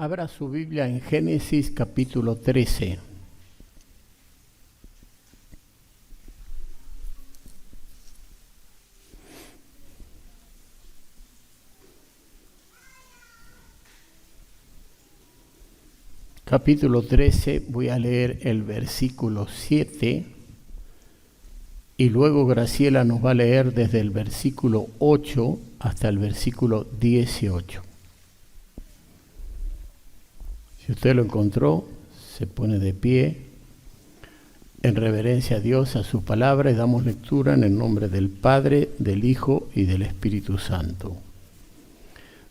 Abra su Biblia en Génesis capítulo 13. Capítulo 13, voy a leer el versículo 7 y luego Graciela nos va a leer desde el versículo 8 hasta el versículo 18. Si usted lo encontró, se pone de pie en reverencia a Dios, a su palabra, y damos lectura en el nombre del Padre, del Hijo y del Espíritu Santo.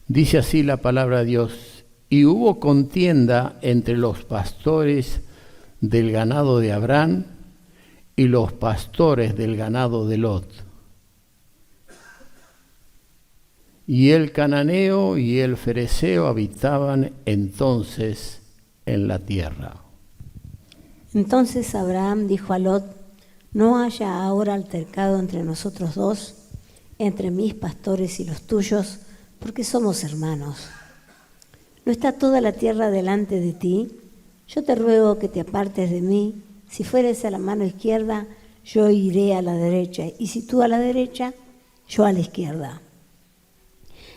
Dice así la palabra de Dios: y hubo contienda entre los pastores del ganado de Abraham y los pastores del ganado de Lot. Y el cananeo y el fereceo habitaban entonces en la tierra. Entonces Abraham dijo a Lot: no haya ahora altercado entre nosotros dos, entre mis pastores y los tuyos, porque somos hermanos. ¿No está toda la tierra delante de ti? Yo te ruego que te apartes de mí. Si fueres a la mano izquierda, yo iré a la derecha, y si tú a la derecha, yo a la izquierda.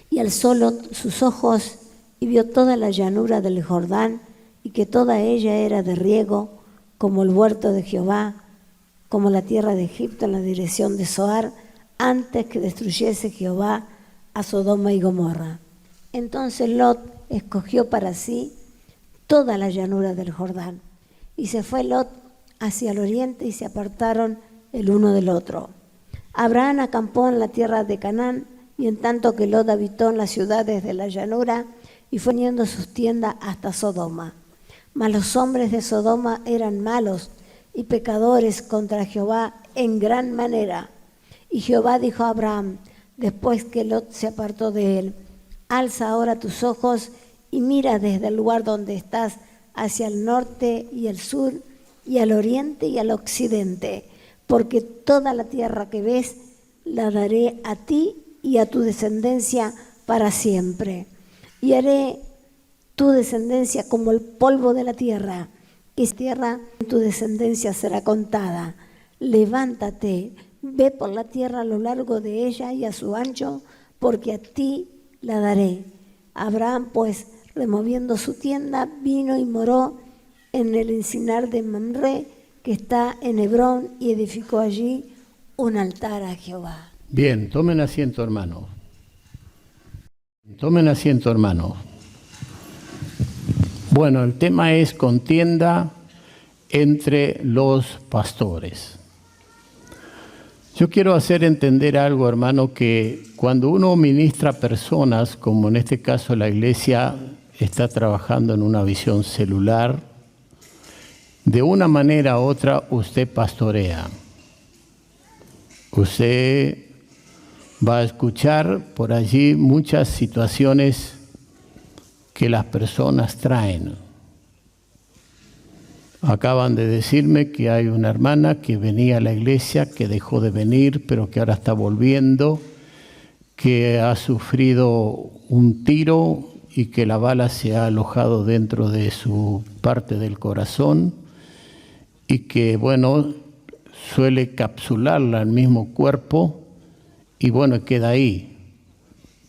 Y alzó Lot sus ojos y vio toda la llanura del Jordán, y que toda ella era de riego, como el huerto de Jehová, como la tierra de Egipto en la dirección de Zoar, antes que destruyese Jehová a Sodoma y Gomorra. Entonces Lot escogió para sí toda la llanura del Jordán, y se fue Lot hacia el oriente, y se apartaron el uno del otro. Abraham acampó en la tierra de Canaán, y en tanto que Lot habitó en las ciudades de la llanura, y fue poniendo sus tiendas hasta Sodoma. Mas los hombres de Sodoma eran malos y pecadores contra Jehová en gran manera. Y Jehová dijo a Abraham, después que Lot se apartó de él: alza ahora tus ojos y mira desde el lugar donde estás hacia el norte y el sur, y al oriente y al occidente, porque toda la tierra que ves la daré a ti y a tu descendencia para siempre. Y haré tu descendencia como el polvo de la tierra, que es tierra, tu descendencia será contada. Levántate, ve por la tierra a lo largo de ella y a su ancho, porque a ti la daré. Abraham, pues, removiendo su tienda, vino y moró en el encinar de Mamre, que está en Hebrón, y edificó allí un altar a Jehová. Bien, tomen asiento, hermanos. Tomen asiento, hermanos. Bueno, el tema es contienda entre los pastores. Yo quiero hacer entender algo, hermano, que cuando uno ministra a personas, como en este caso la iglesia está trabajando en una visión celular, de una manera u otra usted pastorea. Usted va a escuchar por allí muchas situaciones que las personas traen. Acaban de decirme que hay una hermana que venía a la iglesia, que dejó de venir, pero que ahora está volviendo, que ha sufrido un tiro y que la bala se ha alojado dentro de su parte del corazón y que, bueno, suele capsularla al mismo cuerpo y, bueno, queda ahí.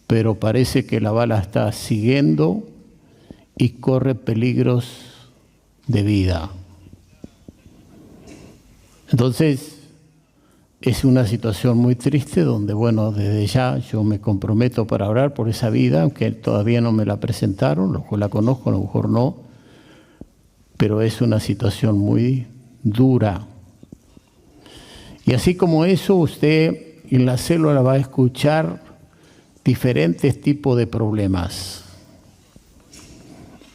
Pero parece que la bala está siguiendo y corre peligros de vida. Entonces, es una situación muy triste donde, bueno, desde ya yo me comprometo para orar por esa vida, aunque todavía no me la presentaron, a lo mejor la conozco, a lo mejor no, pero es una situación muy dura. Y así como eso, usted en la célula va a escuchar diferentes tipos de problemas.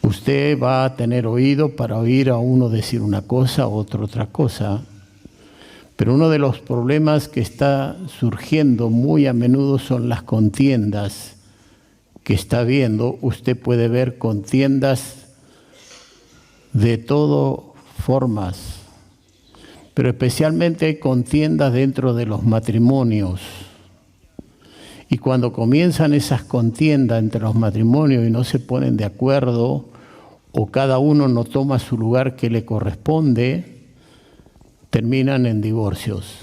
Usted va a tener oído para oír a uno decir una cosa, a otro otra cosa. Pero uno de los problemas que está surgiendo muy a menudo son las contiendas que está viendo. Usted puede ver contiendas de todas formas, pero especialmente hay contiendas dentro de los matrimonios. Y cuando comienzan esas contiendas entre los matrimonios y no se ponen de acuerdo, o cada uno no toma su lugar que le corresponde, terminan en divorcios.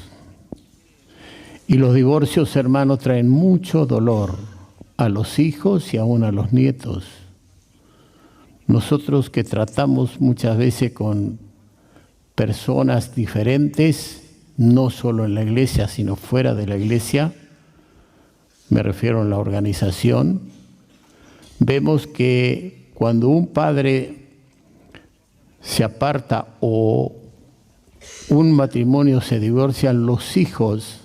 Y los divorcios, hermanos, traen mucho dolor a los hijos y aún a los nietos. Nosotros que tratamos muchas veces con personas diferentes, no solo en la iglesia, sino fuera de la iglesia, me refiero a la organización, vemos que cuando un padre se aparta o un matrimonio se divorcia, los hijos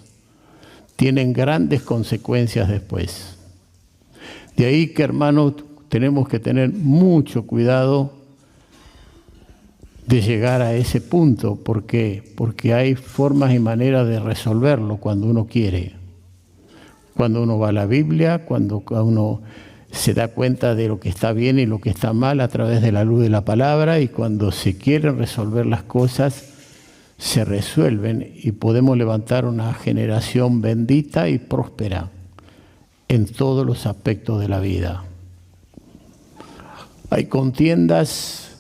tienen grandes consecuencias después. De ahí que, hermanos, tenemos que tener mucho cuidado de llegar a ese punto. ¿Por qué? Porque hay formas y maneras de resolverlo cuando uno quiere. Cuando uno va a la Biblia, cuando uno se da cuenta de lo que está bien y lo que está mal a través de la luz de la palabra, y cuando se quieren resolver las cosas, se resuelven y podemos levantar una generación bendita y próspera en todos los aspectos de la vida. Hay contiendas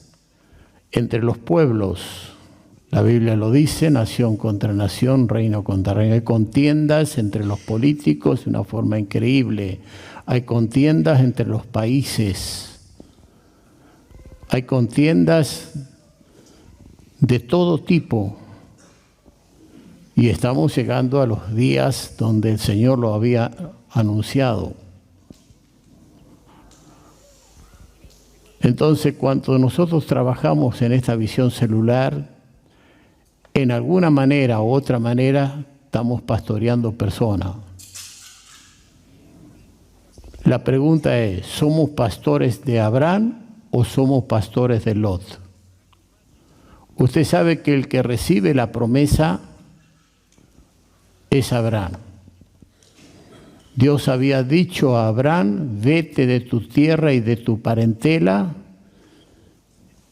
entre los pueblos. La Biblia lo dice, nación contra nación, reino contra reino. Hay contiendas entre los políticos de una forma increíble. Hay contiendas entre los países. Hay contiendas de todo tipo. Y estamos llegando a los días donde el Señor lo había anunciado. Entonces, cuando nosotros trabajamos en esta visión celular, en alguna manera u otra manera estamos pastoreando personas. La pregunta es, ¿somos pastores de Abraham o somos pastores de Lot? Usted sabe que el que recibe la promesa es Abraham. Dios había dicho a Abraham, vete de tu tierra y de tu parentela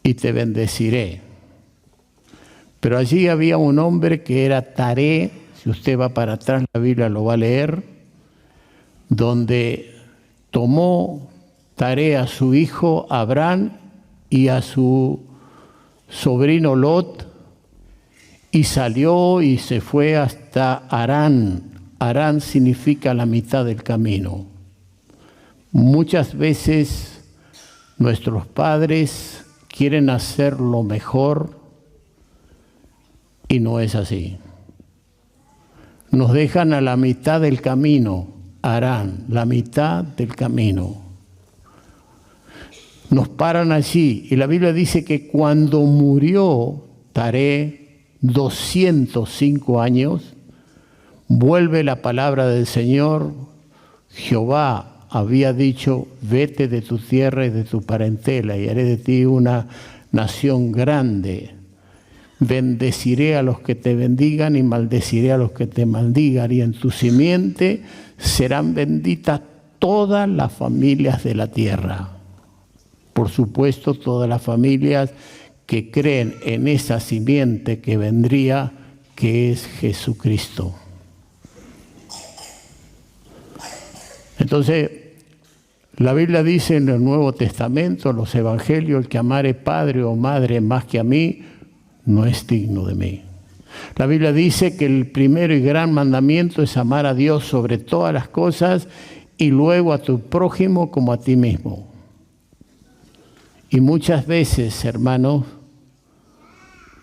y te bendeciré. Pero allí había un hombre que era Taré, si usted va para atrás la Biblia lo va a leer, donde tomó Taré a su hijo Abraham y a su sobrino Lot y salió y se fue hasta Harán. Harán significa la mitad del camino. Muchas veces nuestros padres quieren hacer lo mejor y no es así. Nos dejan a la mitad del camino, Harán, la mitad del camino. Nos paran allí y la Biblia dice que cuando murió Taré, 205 años, vuelve la palabra del Señor. Jehová había dicho, vete de tu tierra y de tu parentela y haré de ti una nación grande. Bendeciré a los que te bendigan y maldeciré a los que te maldigan, y en tu simiente serán benditas todas las familias de la tierra. Por supuesto, todas las familias que creen en esa simiente que vendría, que es Jesucristo. Entonces, la Biblia dice en el Nuevo Testamento, en los Evangelios, el que amare padre o madre más que a mí, no es digno de mí. La Biblia dice que el primero y gran mandamiento es amar a Dios sobre todas las cosas y luego a tu prójimo como a ti mismo. Y muchas veces, hermanos,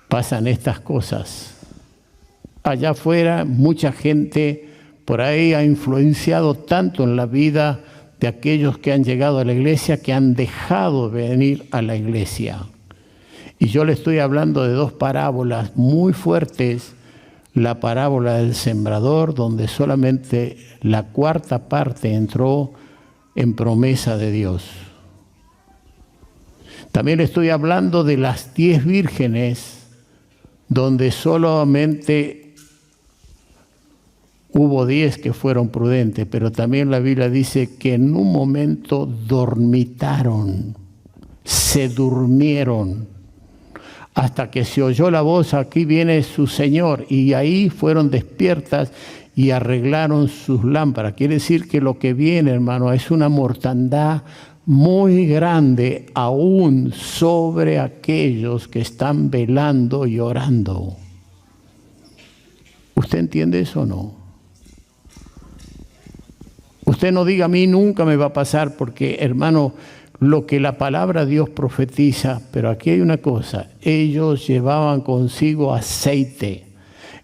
pasan estas cosas. Allá afuera, mucha gente por ahí ha influenciado tanto en la vida de aquellos que han llegado a la iglesia que han dejado de venir a la iglesia. Y yo le estoy hablando de dos parábolas muy fuertes. La parábola del sembrador, donde solamente la cuarta parte entró en promesa de Dios. También le estoy hablando de las 10 vírgenes, donde solamente hubo 10 que fueron prudentes, pero también la Biblia dice que en un momento dormitaron, se durmieron, hasta que se oyó la voz, aquí viene su Señor, y ahí fueron despiertas y arreglaron sus lámparas. Quiere decir que lo que viene, hermano, es una mortandad muy grande aún sobre aquellos que están velando y orando. ¿Usted entiende eso o no? Usted no diga a mí nunca me va a pasar porque, hermano, lo que la palabra de Dios profetiza, pero aquí hay una cosa, ellos llevaban consigo aceite.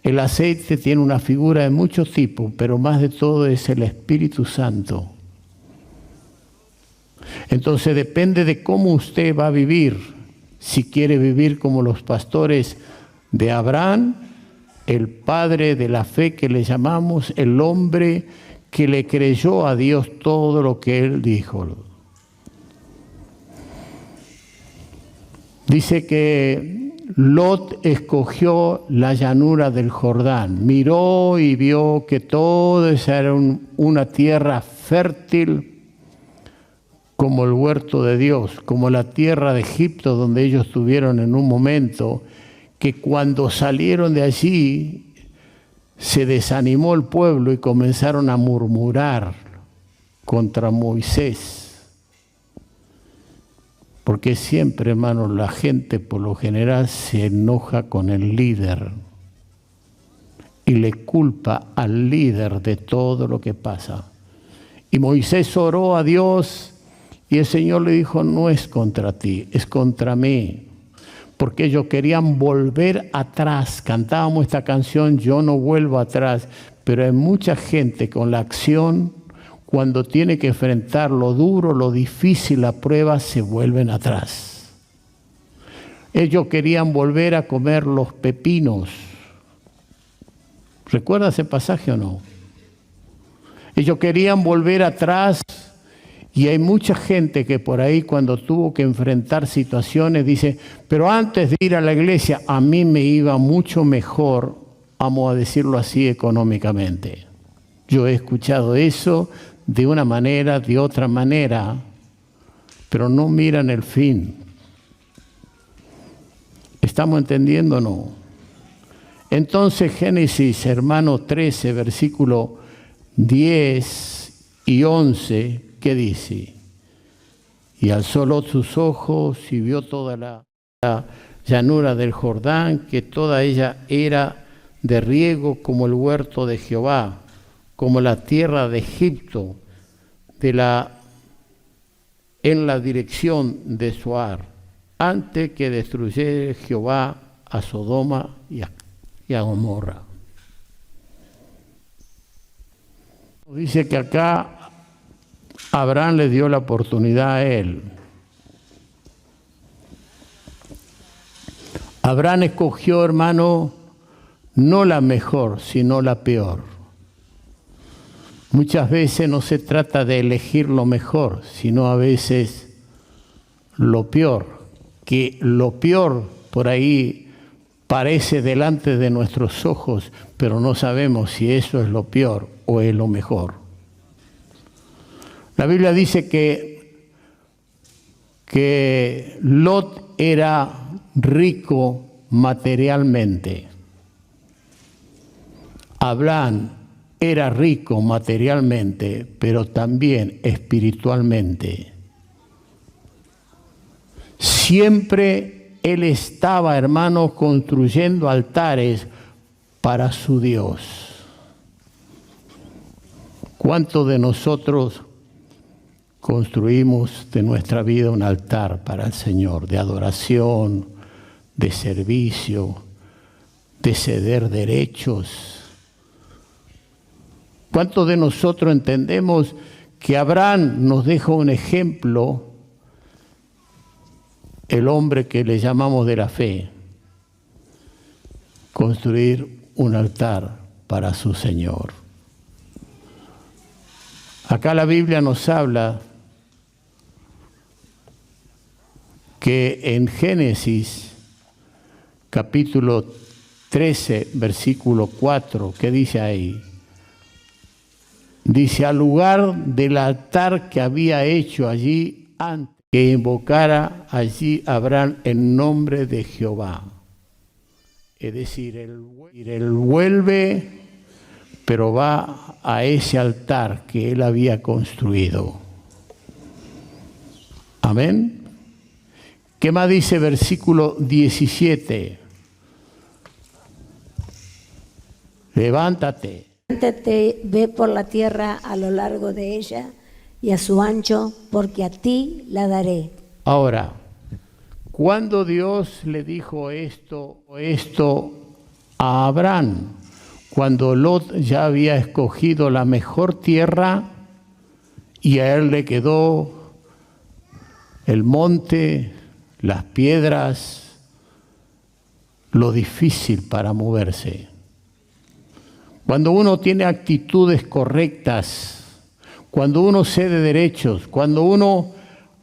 El aceite tiene una figura de muchos tipos, pero más de todo es el Espíritu Santo. Entonces depende de cómo usted va a vivir. Si quiere vivir como los pastores de Abraham, el padre de la fe que le llamamos, el hombre que le creyó a Dios todo lo que él dijo. Dice que Lot escogió la llanura del Jordán, miró y vio que todo esa era una tierra fértil como el huerto de Dios, como la tierra de Egipto donde ellos tuvieron en un momento que cuando salieron de allí se desanimó el pueblo y comenzaron a murmurar contra Moisés. Porque siempre, hermanos, la gente por lo general se enoja con el líder y le culpa al líder de todo lo que pasa. Y Moisés oró a Dios y el Señor le dijo, no es contra ti, es contra mí. Porque ellos querían volver atrás. Cantábamos esta canción, yo no vuelvo atrás, pero hay mucha gente con la acción, cuando tiene que enfrentar lo duro, lo difícil, la prueba, se vuelven atrás. Ellos querían volver a comer los pepinos. ¿Recuerda ese pasaje o no? Ellos querían volver atrás y hay mucha gente que por ahí cuando tuvo que enfrentar situaciones dice, pero antes de ir a la iglesia a mí me iba mucho mejor, vamos a decirlo así, económicamente. Yo he escuchado eso de una manera, de otra manera, pero no miran el fin. ¿Estamos entendiendo o no? Entonces Génesis, hermano 13, versículo 10 y 11, ¿qué dice? Y alzó Lot sus ojos y vio toda la llanura del Jordán, que toda ella era de riego como el huerto de Jehová, como la tierra de Egipto, en la dirección de Zoar, antes que destruyera Jehová a Sodoma y a Gomorra. Dice que acá Abraham le dio la oportunidad a él. Abraham escogió, hermano, no la mejor, sino la peor. Muchas veces no se trata de elegir lo mejor, sino a veces lo peor. Que lo peor por ahí parece delante de nuestros ojos, pero no sabemos si eso es lo peor o es lo mejor. La Biblia dice que Lot era rico materialmente. Abraham era rico materialmente, pero también espiritualmente. Siempre él estaba, hermanos, construyendo altares para su Dios. ¿Cuántos de nosotros construimos de nuestra vida un altar para el Señor, de adoración, de servicio, de ceder derechos? ¿Cuántos de nosotros entendemos que Abraham nos deja un ejemplo, el hombre que le llamamos de la fe, construir un altar para su Señor? Acá la Biblia nos habla que en Génesis capítulo 13, versículo 4, ¿qué dice ahí? Dice, al lugar del altar que había hecho allí antes que invocara allí Abraham el nombre de Jehová. Es decir, él vuelve, pero va a ese altar que él había construido. Amén. ¿Qué más dice versículo 17? Levántate. Levántate, ve por la tierra a lo largo de ella y a su ancho, porque a ti la daré. Ahora, cuando Dios le dijo esto a Abraham, cuando Lot ya había escogido la mejor tierra y a él le quedó el monte, las piedras, lo difícil para moverse. Cuando uno tiene actitudes correctas, cuando uno cede derechos, cuando uno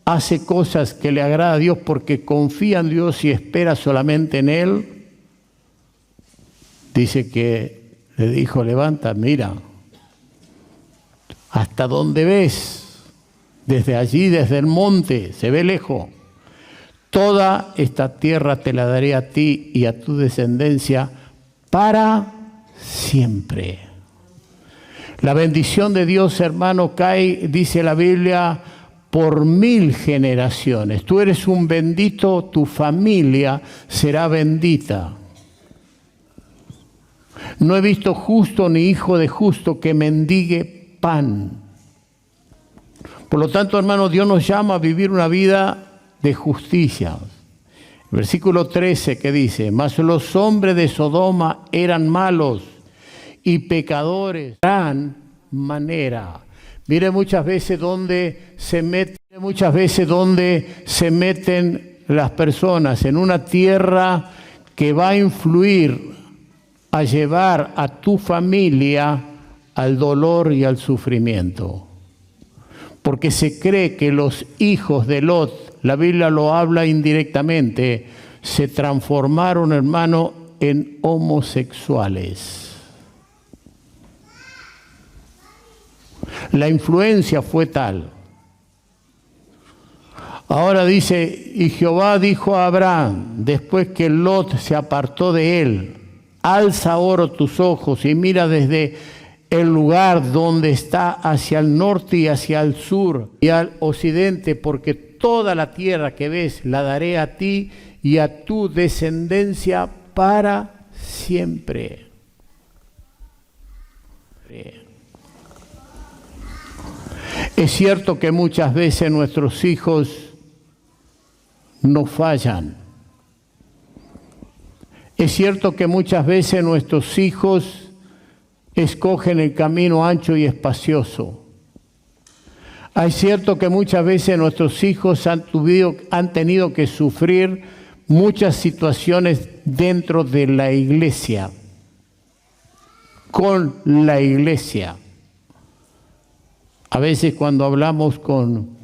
hace cosas que le agrada a Dios porque confía en Dios y espera solamente en Él, dice que le dijo, levanta, mira, hasta donde ves, desde allí, desde el monte, se ve lejos. Toda esta tierra te la daré a ti y a tu descendencia para siempre. La bendición de Dios, hermano, cae, dice la Biblia, por 1000 generaciones. Tú eres un bendito, tu familia será bendita. No he visto justo ni hijo de justo que mendigue pan. Por lo tanto, hermano, Dios nos llama a vivir una vida de justicia. Versículo 13 que dice, mas los hombres de Sodoma eran malos y pecadores, gran manera. Mire muchas veces dónde se meten las personas, en una tierra que va a influir, a llevar a tu familia al dolor y al sufrimiento. Porque se cree que los hijos de Lot, la Biblia lo habla indirectamente, se transformaron, hermano, en homosexuales. La influencia fue tal. Ahora dice, y Jehová dijo a Abraham, después que Lot se apartó de él, alza ahora tus ojos y mira desde el lugar donde está hacia el norte y hacia el sur y al occidente, porque toda la tierra que ves la daré a ti y a tu descendencia para siempre. Es cierto que muchas veces nuestros hijos nos fallan. Es cierto que muchas veces nuestros hijos escogen el camino ancho y espacioso. Es cierto que muchas veces nuestros hijos han tenido que sufrir muchas situaciones dentro de la iglesia, con la iglesia. A veces cuando hablamos con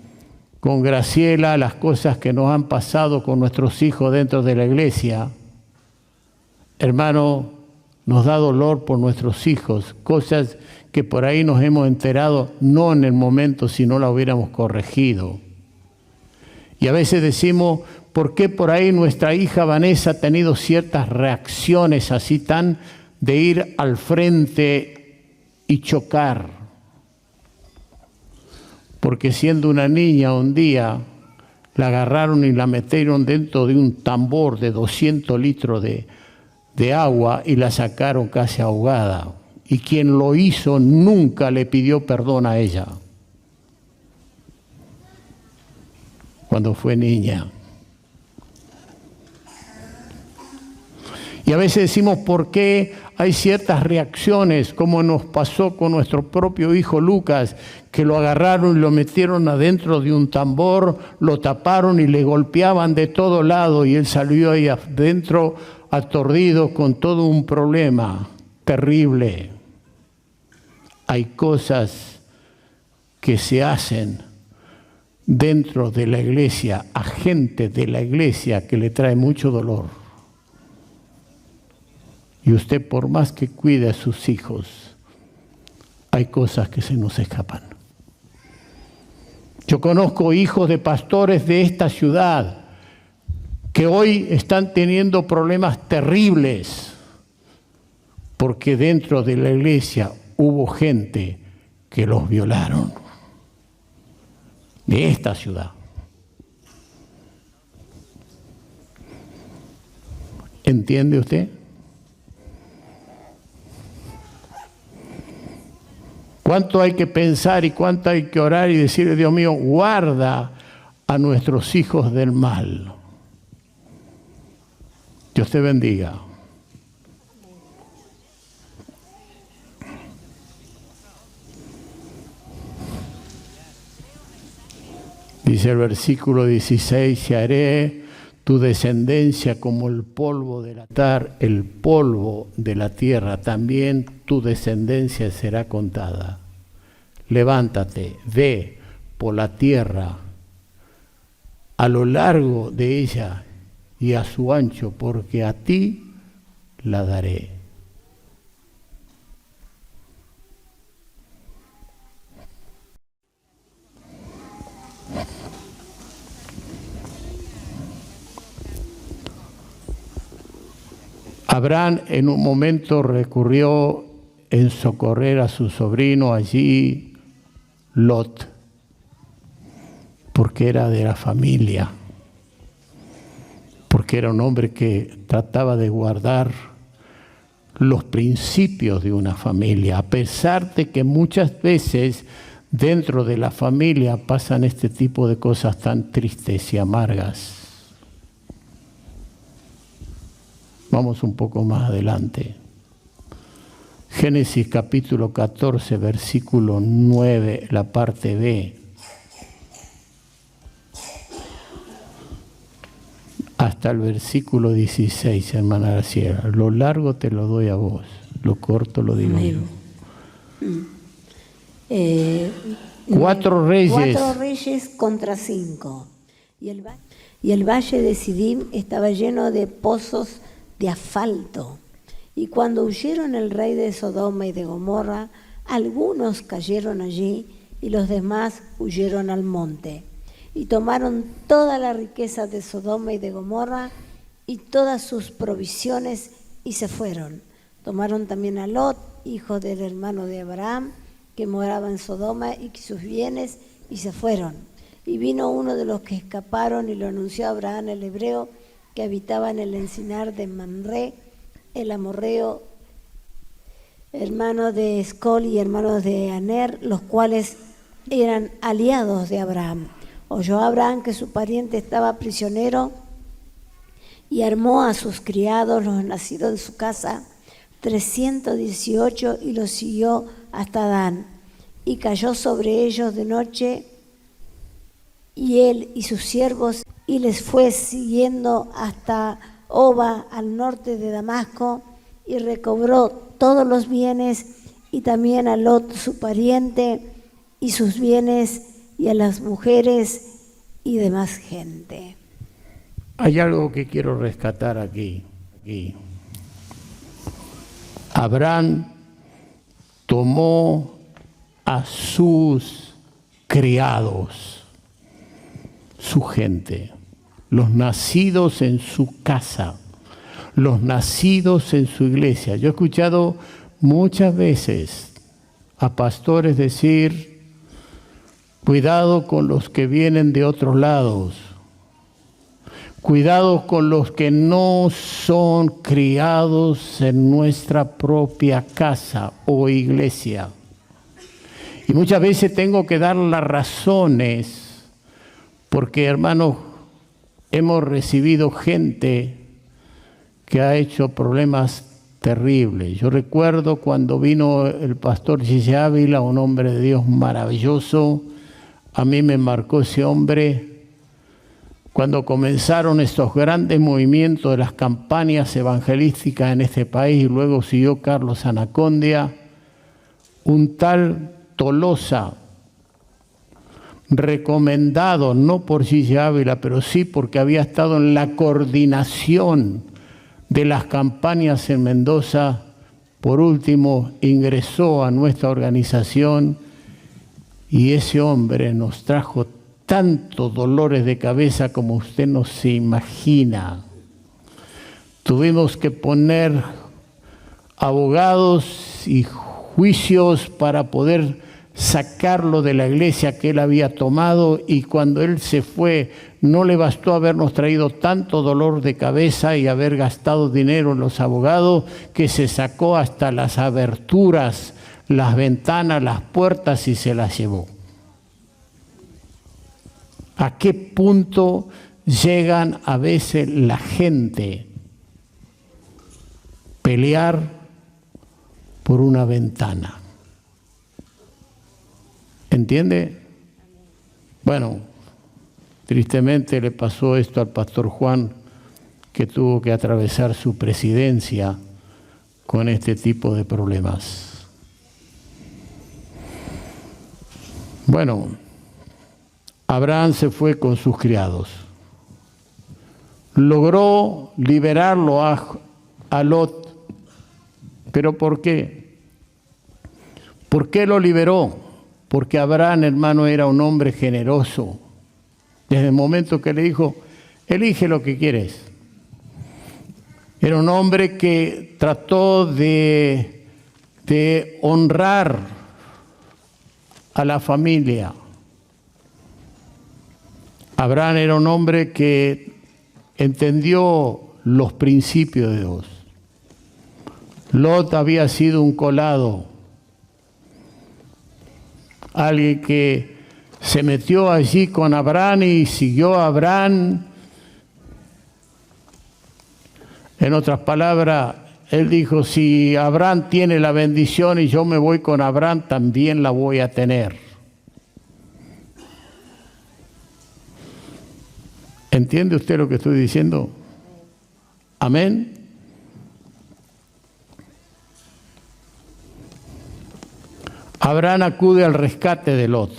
Graciela, las cosas que nos han pasado con nuestros hijos dentro de la iglesia, hermano, nos da dolor por nuestros hijos, cosas que por ahí nos hemos enterado, no en el momento, si no la hubiéramos corregido. Y a veces decimos, ¿por qué por ahí nuestra hija Vanessa ha tenido ciertas reacciones así tan de ir al frente y chocar? Porque siendo una niña un día, la agarraron y la metieron dentro de un tambor de 200 litros de agua y la sacaron casi ahogada. Y quien lo hizo nunca le pidió perdón a ella cuando fue niña. Y a veces decimos, ¿por qué hay ciertas reacciones, como nos pasó con nuestro propio hijo Lucas, que lo agarraron y lo metieron adentro de un tambor, lo taparon y le golpeaban de todo lado y él salió ahí adentro aturdido con todo un problema terrible? Hay cosas que se hacen dentro de la iglesia, a gente de la iglesia, que le trae mucho dolor. Y usted, por más que cuide a sus hijos, hay cosas que se nos escapan. Yo conozco hijos de pastores de esta ciudad que hoy están teniendo problemas terribles porque dentro de la iglesia hubo gente que los violaron. De esta ciudad. ¿Entiende usted? ¿Cuánto hay que pensar y cuánto hay que orar y decirle, Dios mío, guarda a nuestros hijos del mal? Dios te bendiga. Dice el versículo 16, y haré tu descendencia como el polvo de la tierra, el polvo de la tierra, también tu descendencia será contada. Levántate, ve por la tierra, a lo largo de ella y a su ancho, porque a ti la daré. Abraham en un momento recurrió en socorrer a su sobrino allí, Lot, porque era de la familia, porque era un hombre que trataba de guardar los principios de una familia, a pesar de que muchas veces dentro de la familia pasan este tipo de cosas tan tristes y amargas. Vamos un poco más adelante. Génesis capítulo 14, versículo 9, la parte B. Hasta el versículo 16, hermana Graciela. Lo largo te lo doy a vos, lo corto lo digo yo. 4 reyes. 4 reyes contra 5. Y el valle de Sidim estaba lleno de pozos de asfalto. Y cuando huyeron el rey de Sodoma y de Gomorra, algunos cayeron allí y los demás huyeron al monte. Y tomaron toda la riqueza de Sodoma y de Gomorra y todas sus provisiones y se fueron. Tomaron también a Lot, hijo del hermano de Abraham, que moraba en Sodoma, y sus bienes y se fueron. Y vino uno de los que escaparon y lo anunció a Abraham el hebreo, que habitaba en el encinar de Mamre, el amorreo, hermano de Escol y hermanos de Aner, los cuales eran aliados de Abraham. Oyó Abraham que su pariente estaba prisionero y armó a sus criados, los nacidos de su casa, 318, y los siguió hasta Dan. Y cayó sobre ellos de noche, y él y sus siervos, y les fue siguiendo hasta Oba, al norte de Damasco, y recobró todos los bienes, y también a Lot su pariente, y sus bienes, y a las mujeres y demás gente. Hay algo que quiero rescatar aquí. Abraham tomó a sus criados, su gente, los nacidos en su casa, los nacidos en su iglesia. Yo he escuchado muchas veces a pastores decir, cuidado con los que vienen de otros lados, cuidado con los que no son criados en nuestra propia casa o iglesia. Y muchas veces tengo que dar las razones, porque hermanos, hemos recibido gente que ha hecho problemas terribles. Yo recuerdo cuando vino el pastor Gigi Ávila, un hombre de Dios maravilloso. A mí me marcó ese hombre cuando comenzaron estos grandes movimientos de las campañas evangelísticas en este país, y luego siguió Carlos Anacondia, un tal Tolosa, recomendado no por Gigi Ávila, pero sí porque había estado en la coordinación de las campañas en Mendoza. Por último, ingresó a nuestra organización, y ese hombre nos trajo tantos dolores de cabeza como usted no se imagina. Tuvimos que poner abogados y juicios para poder sacarlo de la iglesia que él había tomado, y cuando él se fue no le bastó habernos traído tanto dolor de cabeza y haber gastado dinero en los abogados, que se sacó hasta las aberturas, las ventanas, las puertas y se las llevó. ¿A qué punto llegan a veces la gente? Pelear por una ventana. ¿Entiende? Bueno, tristemente le pasó esto al pastor Juan, que tuvo que atravesar su presidencia con este tipo de problemas. Bueno, Abraham se fue con sus criados. Logró liberarlo a Lot. ¿Pero por qué? ¿Por qué lo liberó? Porque Abraham, hermano, era un hombre generoso. Desde el momento que le dijo, elige lo que quieres. Era un hombre que trató de honrar a la familia. Abraham era un hombre que entendió los principios de Dios. Lot había sido un colado, alguien que se metió allí con Abraham y siguió a Abraham. En otras palabras, él dijo, si Abraham tiene la bendición y yo me voy con Abraham, también la voy a tener. ¿Entiende usted lo que estoy diciendo? Amén. Abraham acude al rescate de Lot.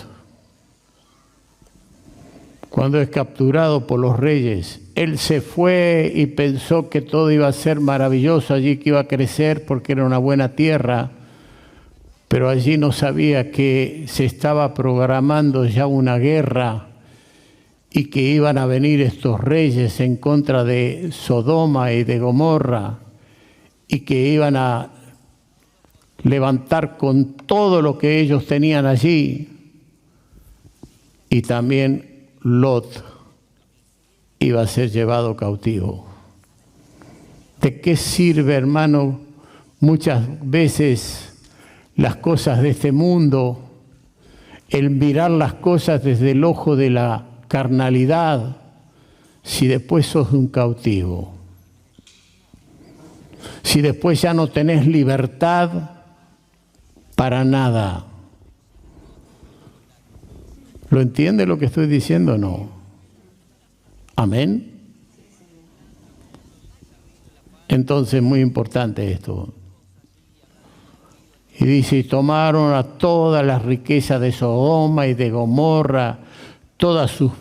Cuando es capturado por los reyes, él se fue y pensó que todo iba a ser maravilloso allí, que iba a crecer porque era una buena tierra, pero allí no sabía que se estaba programando ya una guerra y que iban a venir estos reyes en contra de Sodoma y de Gomorra y que iban a levantar con todo lo que ellos tenían allí. Y también Lot iba a ser llevado cautivo. ¿De qué sirve, hermano, muchas veces las cosas de este mundo, el mirar las cosas desde el ojo de la carnalidad, si después sos un cautivo? Si después ya no tenés libertad para nada. ¿Lo entiende lo que estoy diciendo o no? Amén. Entonces, muy importante esto. Y dice, y tomaron a todas las riquezas de Sodoma y de Gomorra, todas sus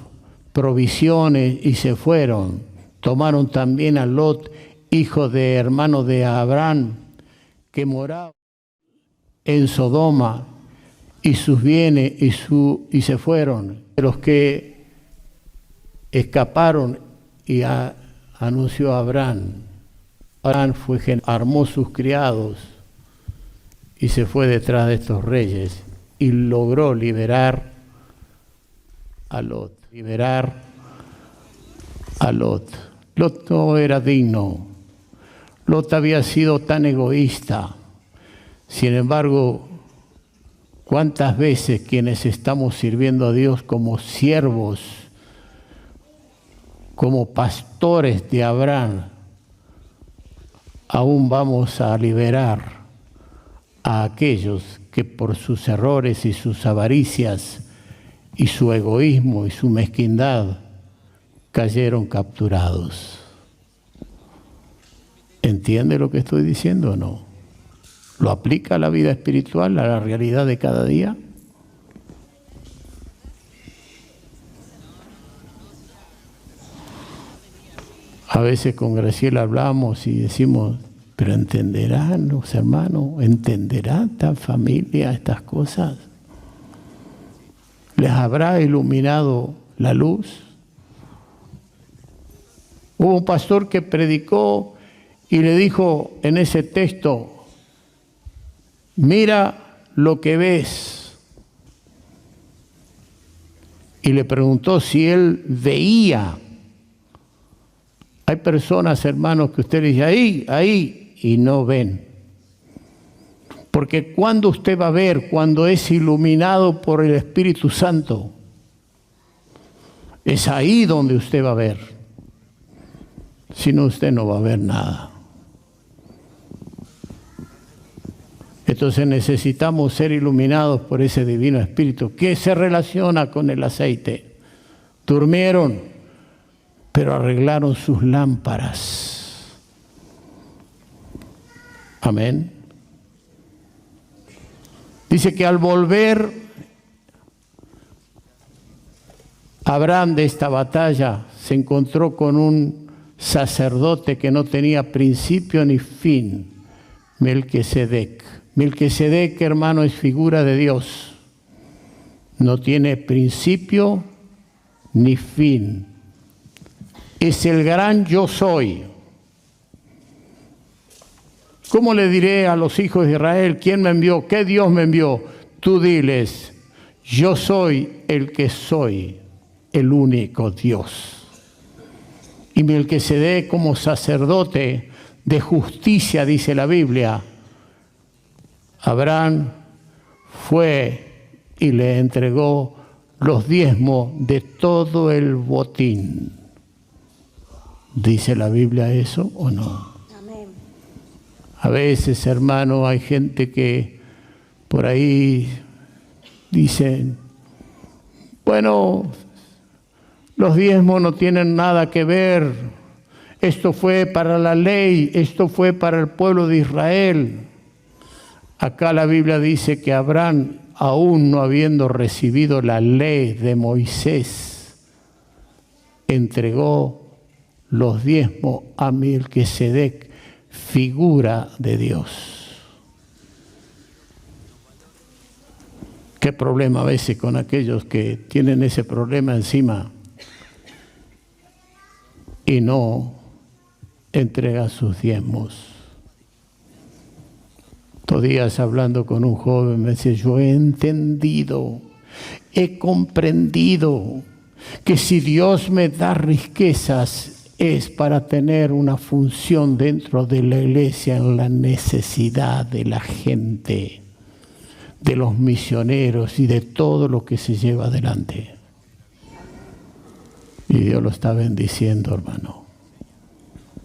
provisiones, y se fueron. Tomaron también a Lot, hijo de hermano de Abraham, que moraba en Sodoma, y sus bienes, y se fueron. De los que escaparon, y anunció a Abraham. Abraham armó sus criados y se fue detrás de estos reyes y logró liberar a Lot. Lot no era digno. Lot había sido tan egoísta. Sin embargo, ¿cuántas veces quienes estamos sirviendo a Dios como siervos, como pastores de Abraham, aún vamos a liberar a aquellos que por sus errores y sus avaricias y su egoísmo y su mezquindad cayeron capturados? ¿Entiende lo que estoy diciendo o no? ¿Lo aplica a la vida espiritual, a la realidad de cada día? A veces con Graciela hablamos y decimos, pero ¿entenderán los hermanos? ¿Entenderá esta familia estas cosas? ¿Les habrá iluminado la luz? Hubo un pastor que predicó y le dijo en ese texto, mira lo que ves, y le preguntó si él veía. Hay personas, hermanos, que usted dice ahí, y no ven. Porque cuando usted va a ver, cuando es iluminado por el Espíritu Santo, es ahí donde usted va a ver. Si no, usted no va a ver nada. Entonces necesitamos ser iluminados por ese divino Espíritu que se relaciona con el aceite. Durmieron, pero arreglaron sus lámparas. Amén. Dice que al volver Abraham de esta batalla se encontró con un sacerdote que no tenía principio ni fin, Melquisedec. Melquisedec, hermano, es figura de Dios. No tiene principio ni fin. Es el gran yo soy. ¿Cómo le diré a los hijos de Israel quién me envió? ¿Qué Dios me envió? Tú diles, yo soy el que soy, el único Dios. Y Melquisedec como sacerdote de justicia, dice la Biblia, Abraham fue y le entregó los diezmos de todo el botín. ¿Dice la Biblia eso o no? Amén. A veces, hermano, hay gente que por ahí dicen, bueno, los diezmos no tienen nada que ver. Esto fue para la ley, esto fue para el pueblo de Israel. Acá la Biblia dice que Abraham, aún no habiendo recibido la ley de Moisés, entregó los diezmos a Melquisedec, figura de Dios. Qué problema a veces con aquellos que tienen ese problema encima y no entregan sus diezmos. Estos días hablando con un joven me decía, yo he entendido, he comprendido que si Dios me da riquezas es para tener una función dentro de la iglesia en la necesidad de la gente, de los misioneros y de todo lo que se lleva adelante. Y Dios lo está bendiciendo, hermano,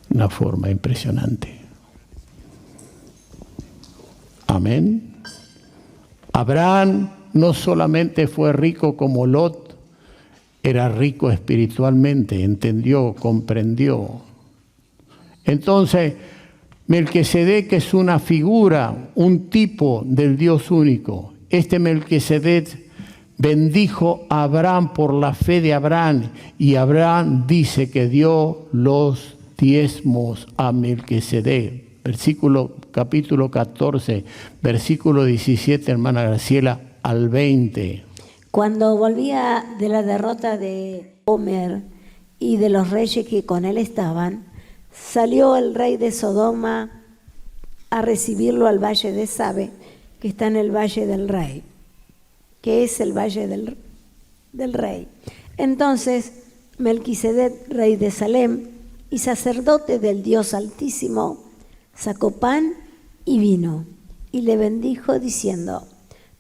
de una forma impresionante. Amén. Abraham no solamente fue rico como Lot, era rico espiritualmente, entendió, comprendió. Entonces, Melquisedec es una figura, un tipo del Dios único. Este Melquisedec bendijo a Abraham por la fe de Abraham y Abraham dice que dio los diezmos a Melquisedec. Capítulo 14, versículo 17, hermana Graciela, al 20. Cuando volvía de la derrota de Homer y de los reyes que con él estaban, salió el rey de Sodoma a recibirlo al valle de Sabe, que está en el valle del rey, que es el valle del rey. Entonces Melquisedec, rey de Salem y sacerdote del Dios Altísimo, sacó pan y vino y le bendijo diciendo,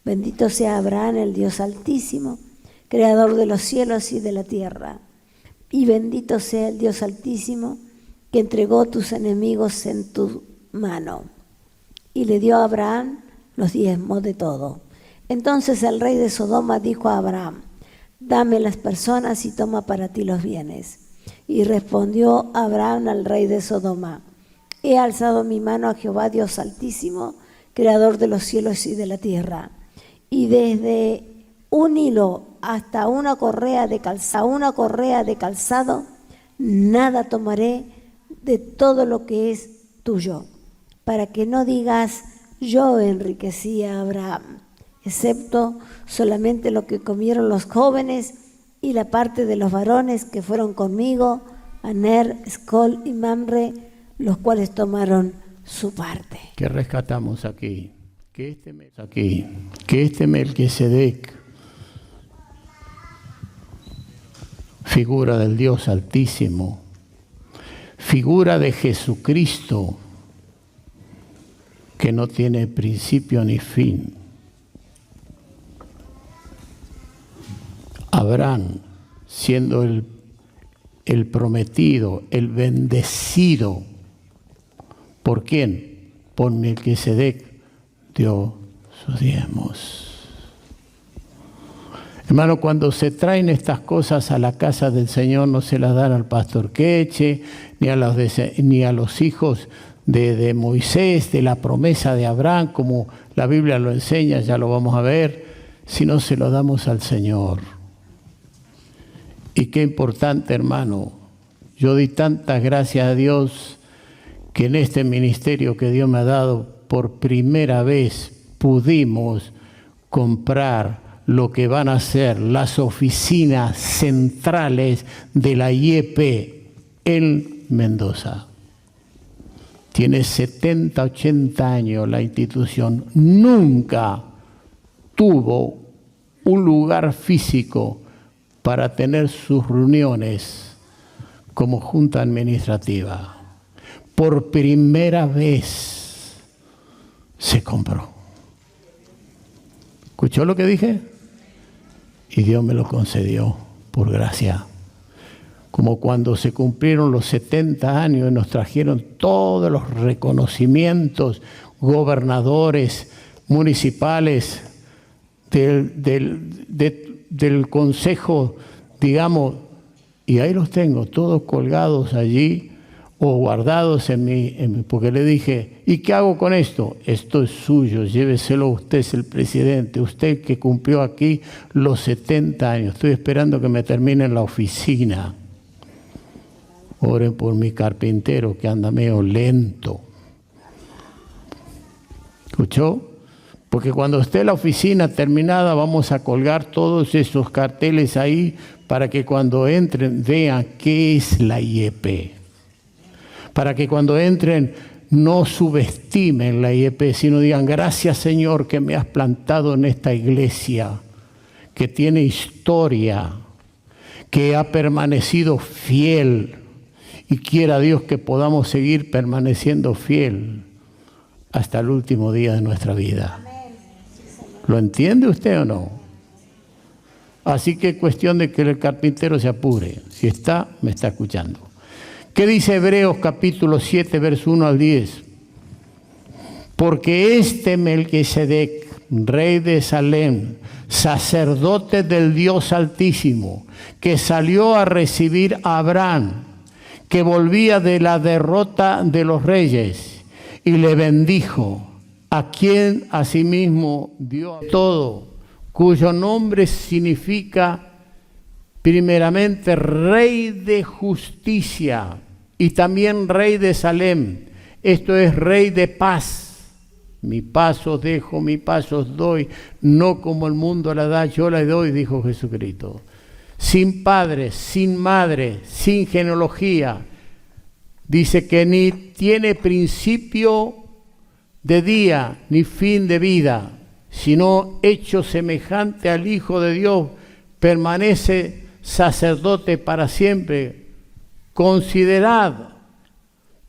bendito sea Abraham, el Dios Altísimo, creador de los cielos y de la tierra, y bendito sea el Dios Altísimo que entregó tus enemigos en tu mano. Y le dio a Abraham los diezmos de todo. Entonces el rey de Sodoma dijo a Abraham, dame las personas y toma para ti los bienes. Y respondió Abraham al rey de Sodoma, he alzado mi mano a Jehová Dios Altísimo, creador de los cielos y de la tierra, y desde un hilo hasta una correa de calzado, nada tomaré de todo lo que es tuyo, para que no digas, yo enriquecí a Abraham, excepto solamente lo que comieron los jóvenes y la parte de los varones que fueron conmigo, Aner, Escol y Mamre, los cuales tomaron su parte. ¿Qué rescatamos aquí? Que este Melquisedec figura del Dios Altísimo, figura de Jesucristo, que no tiene principio ni fin. Abraham, siendo el prometido, el bendecido, ¿por quién? Por Melquisedec, dio sus diezmos. Hermano, cuando se traen estas cosas a la casa del Señor, no se las dan al pastor Queche, ni a los hijos de Moisés, de la promesa de Abraham, como la Biblia lo enseña, ya lo vamos a ver, sino se lo damos al Señor. Y qué importante, hermano, yo di tantas gracias a Dios que en este ministerio que Dios me ha dado, por primera vez pudimos comprar lo que van a ser las oficinas centrales de la IEP en Mendoza. Tiene 70, 80 años la institución. Nunca tuvo un lugar físico para tener sus reuniones como junta administrativa. Por primera vez se compró. ¿Escuchó lo que dije? Y Dios me lo concedió por gracia. Como cuando se cumplieron los 70 años y nos trajeron todos los reconocimientos, gobernadores municipales del consejo, digamos, y ahí los tengo, todos colgados allí o guardados porque le dije, ¿y qué hago con esto? Esto es suyo, lléveselo, usted es el presidente, usted que cumplió aquí los 70 años, estoy esperando que me termine en la oficina. Oren por mi carpintero que anda medio lento. ¿Escuchó? Porque cuando esté la oficina terminada vamos a colgar todos esos carteles ahí para que cuando entren vean qué es la IEP. Para que cuando entren no subestimen la IEP, sino digan, gracias Señor que me has plantado en esta iglesia, que tiene historia, que ha permanecido fiel, y quiera Dios que podamos seguir permaneciendo fiel hasta el último día de nuestra vida. ¿Lo entiende usted o no? Así que es cuestión de que el carpintero se apure. Si está, me está escuchando. ¿Qué dice Hebreos capítulo 7, verso 1 al 10? Porque este Melquisedec, rey de Salem, sacerdote del Dios Altísimo, que salió a recibir a Abraham, que volvía de la derrota de los reyes, y le bendijo, a quien asimismo dio todo, cuyo nombre significa primeramente Rey de Justicia y también Rey de Salem, esto es Rey de Paz. Mi paz os dejo, mi paz os doy, no como el mundo la da, yo la doy, dijo Jesucristo. Sin padre, sin madre, sin genealogía. Dice que ni tiene principio de día ni fin de vida, sino hecho semejante al Hijo de Dios, permanece sacerdote para siempre. Considerad,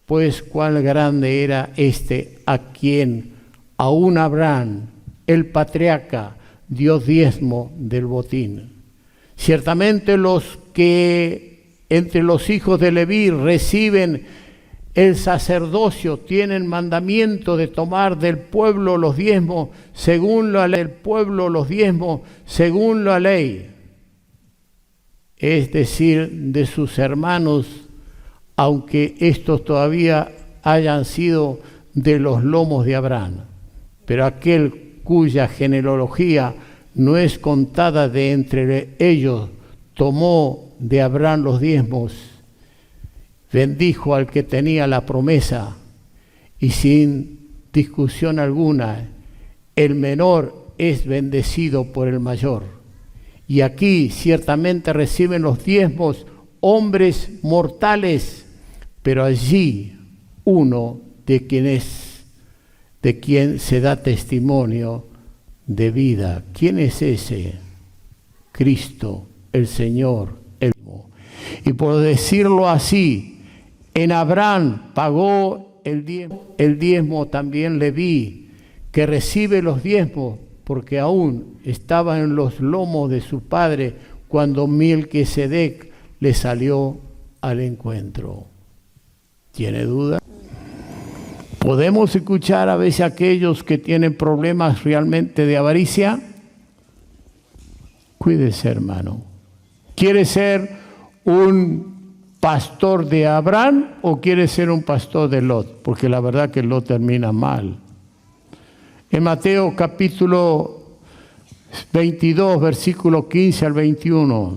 pues, cuál grande era este a quien aún Abraham, el patriarca, dio diezmo del botín. Ciertamente los que entre los hijos de Leví reciben el sacerdocio tienen mandamiento de tomar del pueblo los diezmos según la ley, del pueblo los diezmos según la ley, es decir, de sus hermanos, aunque estos todavía hayan sido de los lomos de Abraham. Pero aquel cuya genealogía no es contada de entre ellos, tomó de Abraham los diezmos, bendijo al que tenía la promesa, y sin discusión alguna, el menor es bendecido por el mayor. Y aquí ciertamente reciben los diezmos hombres mortales, pero allí uno de quien se da testimonio de vida. ¿Quién es ese? Cristo, el Señor, el mismo. Y por decirlo así, en Abraham pagó el diezmo también Leví, que recibe los diezmos, porque aún estaba en los lomos de su padre cuando Melquisedec le salió al encuentro. ¿Tiene duda? ¿Podemos escuchar a veces a aquellos que tienen problemas realmente de avaricia? Cuídese, hermano. ¿Quiere ser un pastor de Abraham o quiere ser un pastor de Lot? Porque la verdad que Lot termina mal. En Mateo capítulo 22, versículo 15 al 21,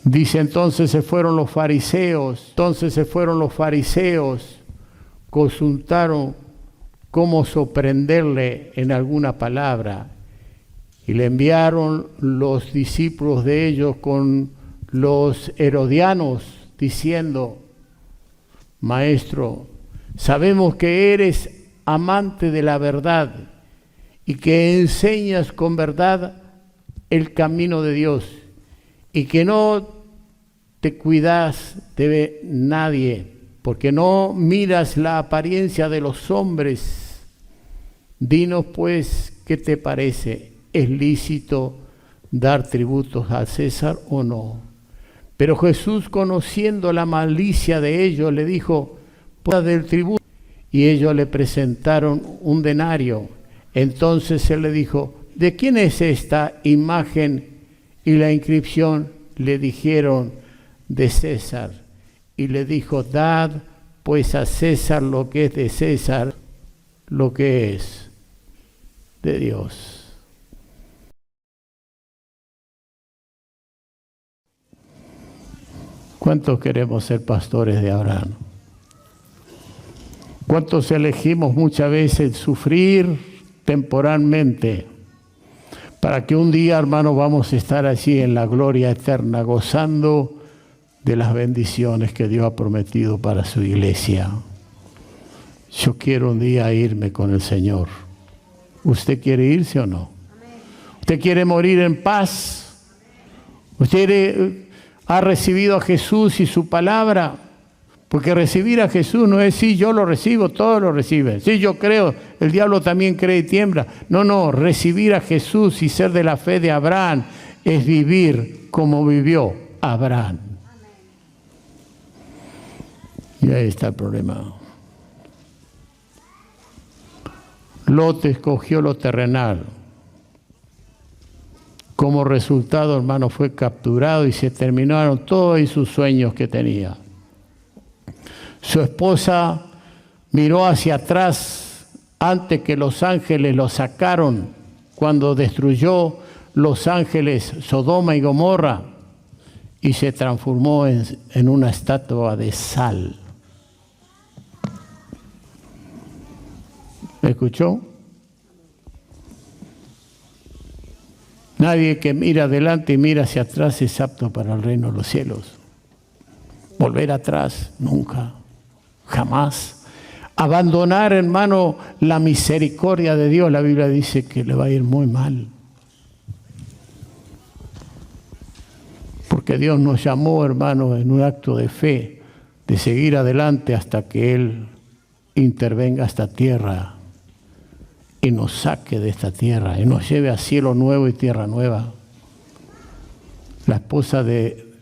dice: entonces se fueron los fariseos, consultaron cómo sorprenderle en alguna palabra, y le enviaron los discípulos de ellos con los herodianos, diciendo: Maestro, sabemos que eres amante de la verdad y que enseñas con verdad el camino de Dios, y que no te cuidas de nadie, porque no miras la apariencia de los hombres. Dinos pues, ¿qué te parece? ¿Es lícito dar tributos a César o no? Pero Jesús, conociendo la malicia de ellos, le dijo: ponga del tributo. Y ellos le presentaron un denario. Entonces él le dijo: ¿de quién es esta imagen y la inscripción? Le dijeron: de César. Y le dijo: dad pues a César lo que es de César, lo que es de Dios. ¿Cuántos queremos ser pastores de Abraham? ¿Cuántos elegimos muchas veces sufrir temporalmente para que un día, hermano, vamos a estar allí en la gloria eterna, gozando de las bendiciones que Dios ha prometido para su iglesia? Yo quiero un día irme con el Señor. ¿Usted quiere irse o no? ¿Usted quiere morir en paz? ¿Usted ha recibido a Jesús y su palabra? Porque recibir a Jesús no es: sí, yo lo recibo, todos lo reciben. Sí, yo creo, el diablo también cree y tiembla. No, recibir a Jesús y ser de la fe de Abraham es vivir como vivió Abraham. Y ahí está el problema. Lot escogió lo terrenal. Como resultado, hermano, fue capturado y se terminaron todos sus sueños que tenía. Su esposa miró hacia atrás antes que los ángeles lo sacaron, cuando destruyó los ángeles Sodoma y Gomorra, y se transformó en una estatua de sal. ¿Me escuchó? Nadie que mira adelante y mira hacia atrás es apto para el reino de los cielos. Volver atrás, nunca, jamás. Abandonar, hermano, la misericordia de Dios, la Biblia dice que le va a ir muy mal. Porque Dios nos llamó, hermano, en un acto de fe, de seguir adelante hasta que Él intervenga a esta tierra y nos saque de esta tierra y nos lleve a cielo nuevo y tierra nueva. La esposa de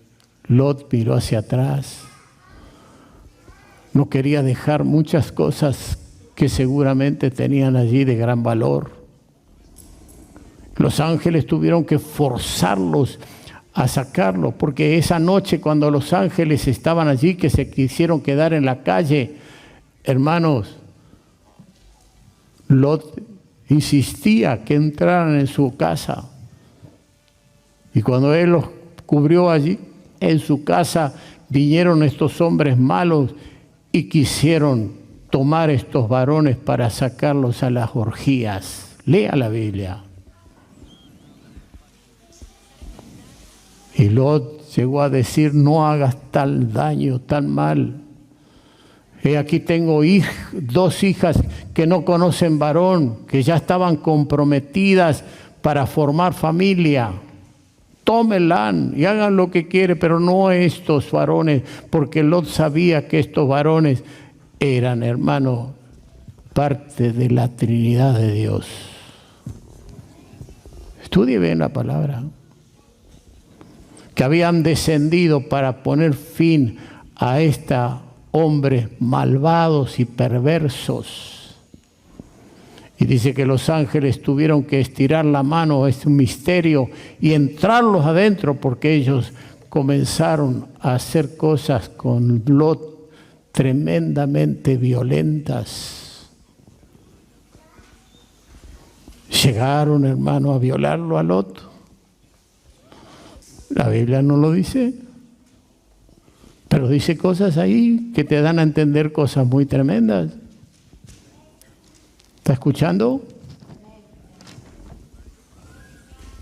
Lot miró hacia atrás. No quería dejar muchas cosas que seguramente tenían allí de gran valor. Los ángeles tuvieron que forzarlos a sacarlo, porque esa noche cuando los ángeles estaban allí, que se quisieron quedar en la calle, hermanos, Lot insistía que entraran en su casa. Y cuando él los cubrió allí, en su casa, vinieron estos hombres malos y quisieron tomar estos varones para sacarlos a las orgías. Lea la Biblia. Y Lot llegó a decir: no hagas tal daño, tan mal. Aquí tengo dos hijas que no conocen varón, que ya estaban comprometidas para formar familia. tómenla y hagan lo que quiere, pero no estos varones, porque Lot sabía que estos varones eran, hermanos, parte de la Trinidad de Dios. Estudie bien la palabra. Que habían descendido para poner fin a estos hombres malvados y perversos. Y dice que los ángeles tuvieron que estirar la mano, es un misterio, y entrarlos adentro, porque ellos comenzaron a hacer cosas con Lot tremendamente violentas. Llegaron, hermano, a violarlo a Lot. La Biblia no lo dice, pero dice cosas ahí que te dan a entender cosas muy tremendas. ¿Está escuchando?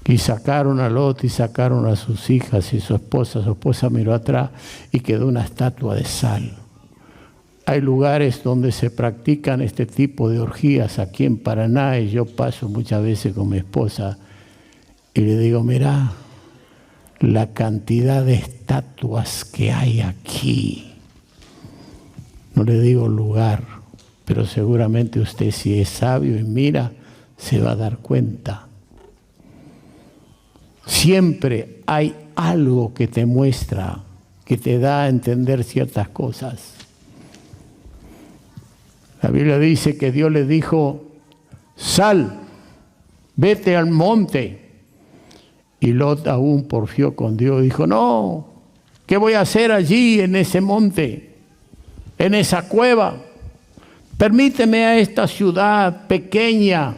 Y sacaron a Lot y sacaron a sus hijas y su esposa miró atrás y quedó una estatua de sal. Hay lugares donde se practican este tipo de orgías aquí en Paraná, y yo paso muchas veces con mi esposa y le digo, mirá la cantidad de estatuas que hay aquí. No le digo lugar, pero seguramente usted, si es sabio y mira, se va a dar cuenta. Siempre hay algo que te muestra, que te da a entender ciertas cosas. La Biblia dice que Dios le dijo, sal, vete al monte. Y Lot aún porfió con Dios, dijo, no, ¿qué voy a hacer allí en ese monte, en esa cueva? Permíteme a esta ciudad pequeña.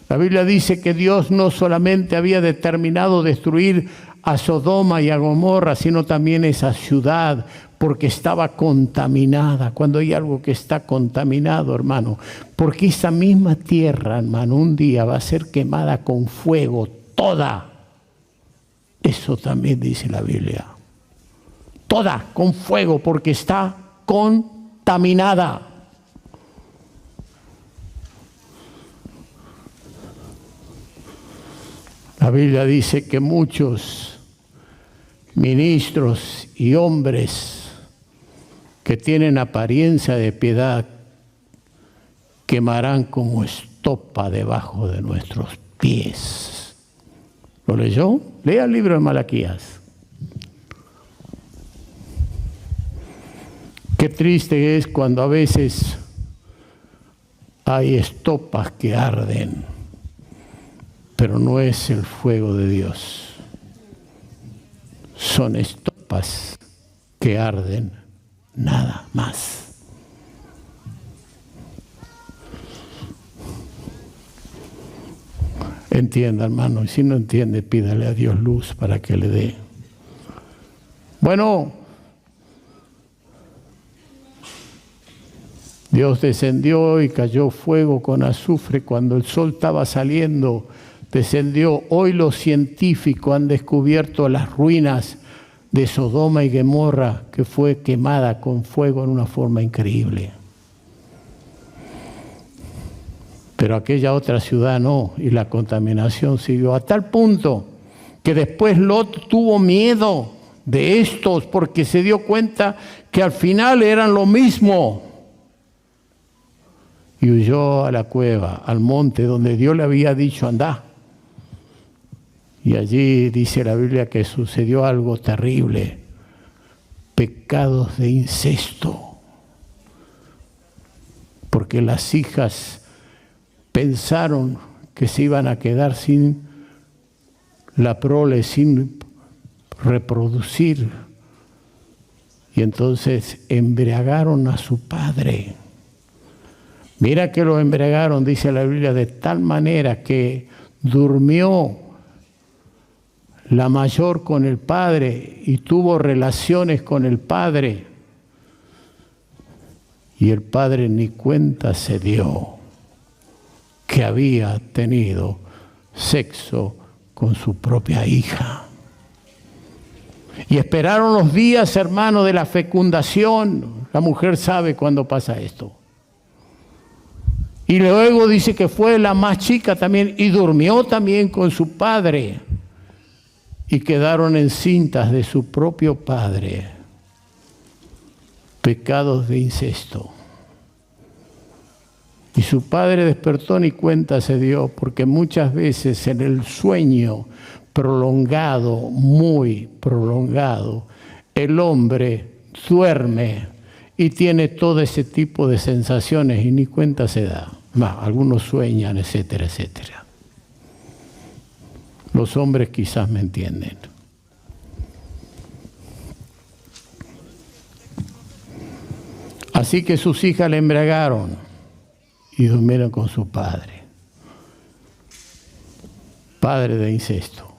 La Biblia dice que Dios no solamente había determinado destruir a Sodoma y a Gomorra, sino también esa ciudad, porque estaba contaminada. Cuando hay algo que está contaminado, hermano, porque esa misma tierra, hermano, un día va a ser quemada con fuego, toda. Eso también dice la Biblia. Toda con fuego, porque está contaminada. La Biblia dice que muchos ministros y hombres que tienen apariencia de piedad quemarán como estopa debajo de nuestros pies. ¿Lo leyó? Lea el libro de Malaquías. Qué triste es cuando a veces hay estopas que arden, pero no es el fuego de Dios. Son estopas que arden, nada más. Entienda, hermano, y si no entiende, pídale a Dios luz para que le dé. Bueno, Dios descendió y cayó fuego con azufre cuando el sol estaba saliendo. Descendió. Hoy los científicos han descubierto las ruinas de Sodoma y Gomorra, que fue quemada con fuego en una forma increíble. Pero aquella otra ciudad no, y la contaminación siguió a tal punto que después Lot tuvo miedo de estos porque se dio cuenta que al final eran lo mismo. Y huyó a la cueva, al monte donde Dios le había dicho andá. Y allí dice la Biblia que sucedió algo terrible, pecados de incesto, porque las hijas pensaron que se iban a quedar sin la prole, sin reproducir, y entonces embriagaron a su padre. Mira que lo embriagaron, dice la Biblia, de tal manera que durmió la mayor con el padre y tuvo relaciones con el padre, y el padre ni cuenta se dio que había tenido sexo con su propia hija. Y esperaron los días, hermano, de la fecundación. La mujer sabe cuándo pasa esto. Y luego dice que fue la más chica también y durmió también con su padre. y quedaron encintas de su propio padre. Pecados de incesto. Y su padre despertó ni cuenta se dio, porque muchas veces en el sueño prolongado, muy prolongado, el hombre duerme y tiene todo ese tipo de sensaciones y ni cuenta se da. Algunos sueñan, etcétera, etcétera. Los hombres quizás me entienden. Así que sus hijas le embriagaron y durmieron con su padre. Padre de incesto.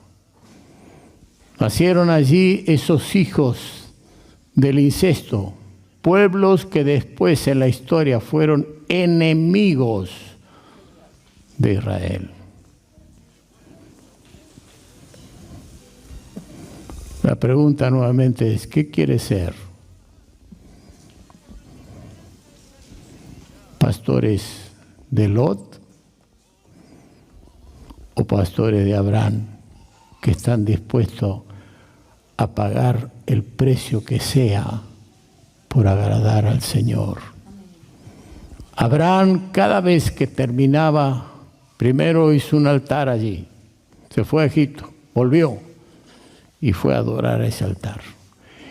Nacieron allí esos hijos del incesto, pueblos que después en la historia fueron enemigos de Israel. La pregunta nuevamente es, ¿qué quiere ser? ¿Pastores de Lot o pastores de Abraham que están dispuestos a pagar el precio que sea por agradar al Señor? Abraham, cada vez que terminaba, primero hizo un altar allí, se fue a Egipto, volvió y fue a adorar a ese altar.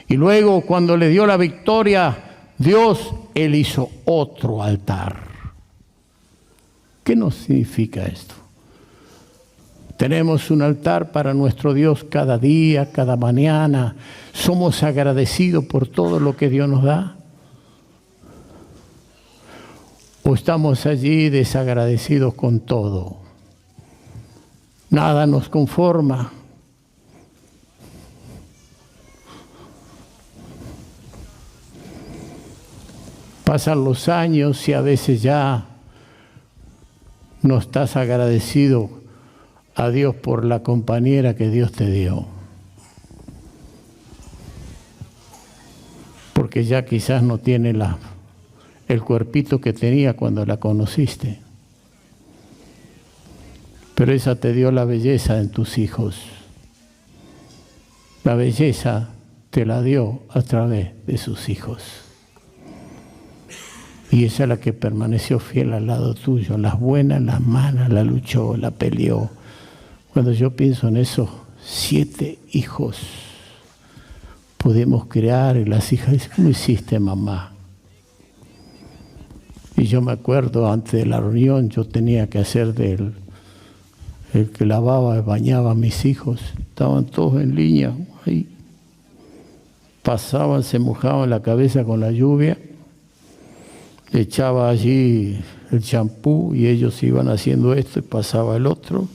Y luego, cuando le dio la victoria Dios, él hizo otro altar. ¿Qué nos significa esto? Tenemos un altar para nuestro Dios cada día, cada mañana. ¿Somos agradecidos por todo lo que Dios nos da? ¿O estamos allí desagradecidos con todo? Nada nos conforma. Pasan los años y a veces ya no estás agradecido a Dios por la compañera que Dios te dio. Porque ya quizás no tiene el cuerpito que tenía cuando la conociste. Pero esa te dio la belleza en tus hijos. La belleza te la dio a través de sus hijos. Y esa es la que permaneció fiel al lado tuyo, las buenas, las malas, la luchó, la peleó. Cuando yo pienso en esos 7 hijos, pudimos crear, y las hijas dicen, ¿cómo hiciste, mamá? Y yo me acuerdo, antes de la reunión, yo tenía que hacer el que lavaba y bañaba a mis hijos. Estaban todos en línea, ahí. Pasaban, se mojaban la cabeza con la lluvia. Echaba allí el champú y ellos iban haciendo esto y pasaba el otro,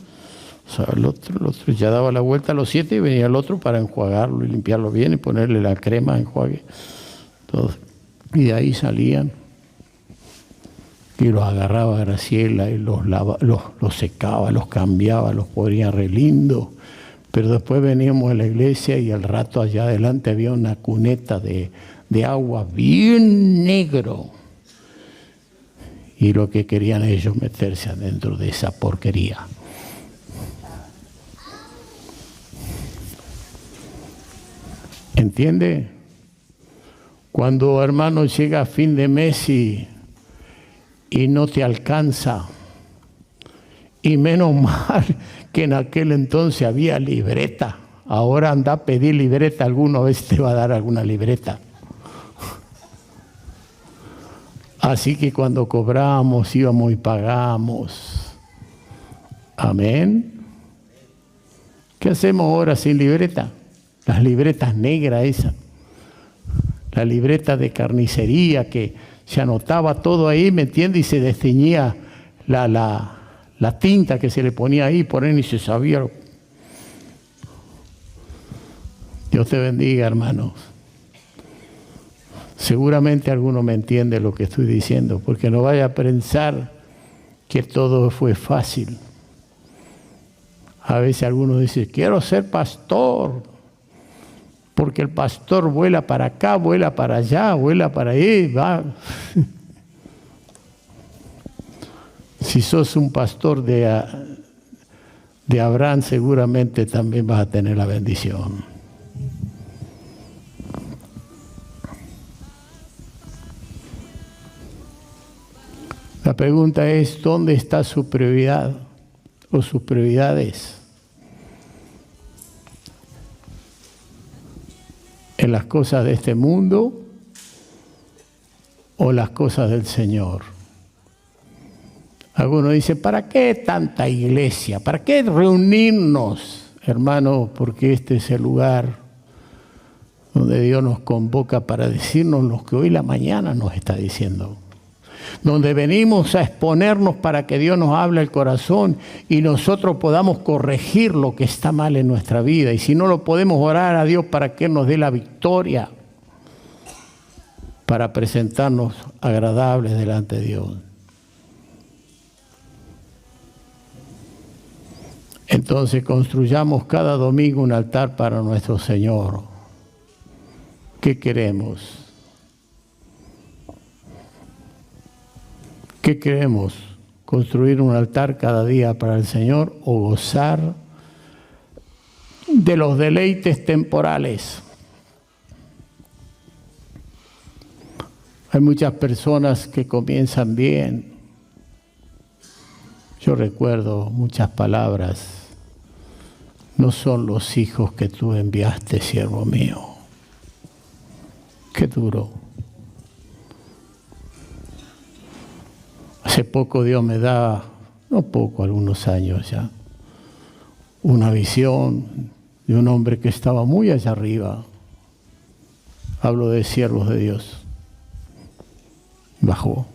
el otro, ya daba la vuelta a los 7 y venía el otro para enjuagarlo y limpiarlo bien y ponerle la crema, enjuague, todo. Y de ahí salían y los agarraba Graciela y los secaba, los cambiaba, los ponía re lindo. Pero después veníamos a la iglesia y al rato allá adelante había una cuneta de agua bien negro. Y lo que querían ellos meterse adentro de esa porquería. ¿Entiende? Cuando, hermano, llega a fin de mes y no te alcanza, y menos mal que en aquel entonces había libreta. Ahora anda a pedir libreta, alguna vez te va a dar alguna libreta. Así que cuando cobramos, íbamos y pagamos. Amén. ¿Qué hacemos ahora sin libreta? Las libretas negras esas. La libreta de carnicería que se anotaba todo ahí, ¿me entiende? Y se desteñía la tinta que se le ponía ahí, por ahí ni se sabía. Dios te bendiga, hermanos. Seguramente alguno me entiende lo que estoy diciendo, porque no vaya a pensar que todo fue fácil. A veces algunos dicen, quiero ser pastor, porque el pastor vuela para acá, vuela para allá, vuela para ahí, va. Si sos un pastor de de Abraham seguramente también vas a tener la bendición. La pregunta es, ¿dónde está su prioridad o sus prioridades? ¿En las cosas de este mundo o las cosas del Señor? Algunos dicen, ¿para qué tanta iglesia? ¿Para qué reunirnos, hermano? Porque este es el lugar donde Dios nos convoca para decirnos lo que hoy la mañana nos está diciendo. Donde venimos a exponernos para que Dios nos hable el corazón y nosotros podamos corregir lo que está mal en nuestra vida. Y si no lo podemos, orar a Dios para que Él nos dé la victoria para presentarnos agradables delante de Dios. Entonces construyamos cada domingo un altar para nuestro Señor. ¿Qué queremos? ¿Qué queremos? ¿Construir un altar cada día para el Señor o gozar de los deleites temporales? Hay muchas personas que comienzan bien. Yo recuerdo muchas palabras. No son los hijos que tú enviaste, siervo mío. Qué duro. Hace poco Dios me da, no poco, algunos años ya, una visión de un hombre que estaba muy allá arriba. Hablo de siervos de Dios. Bajó.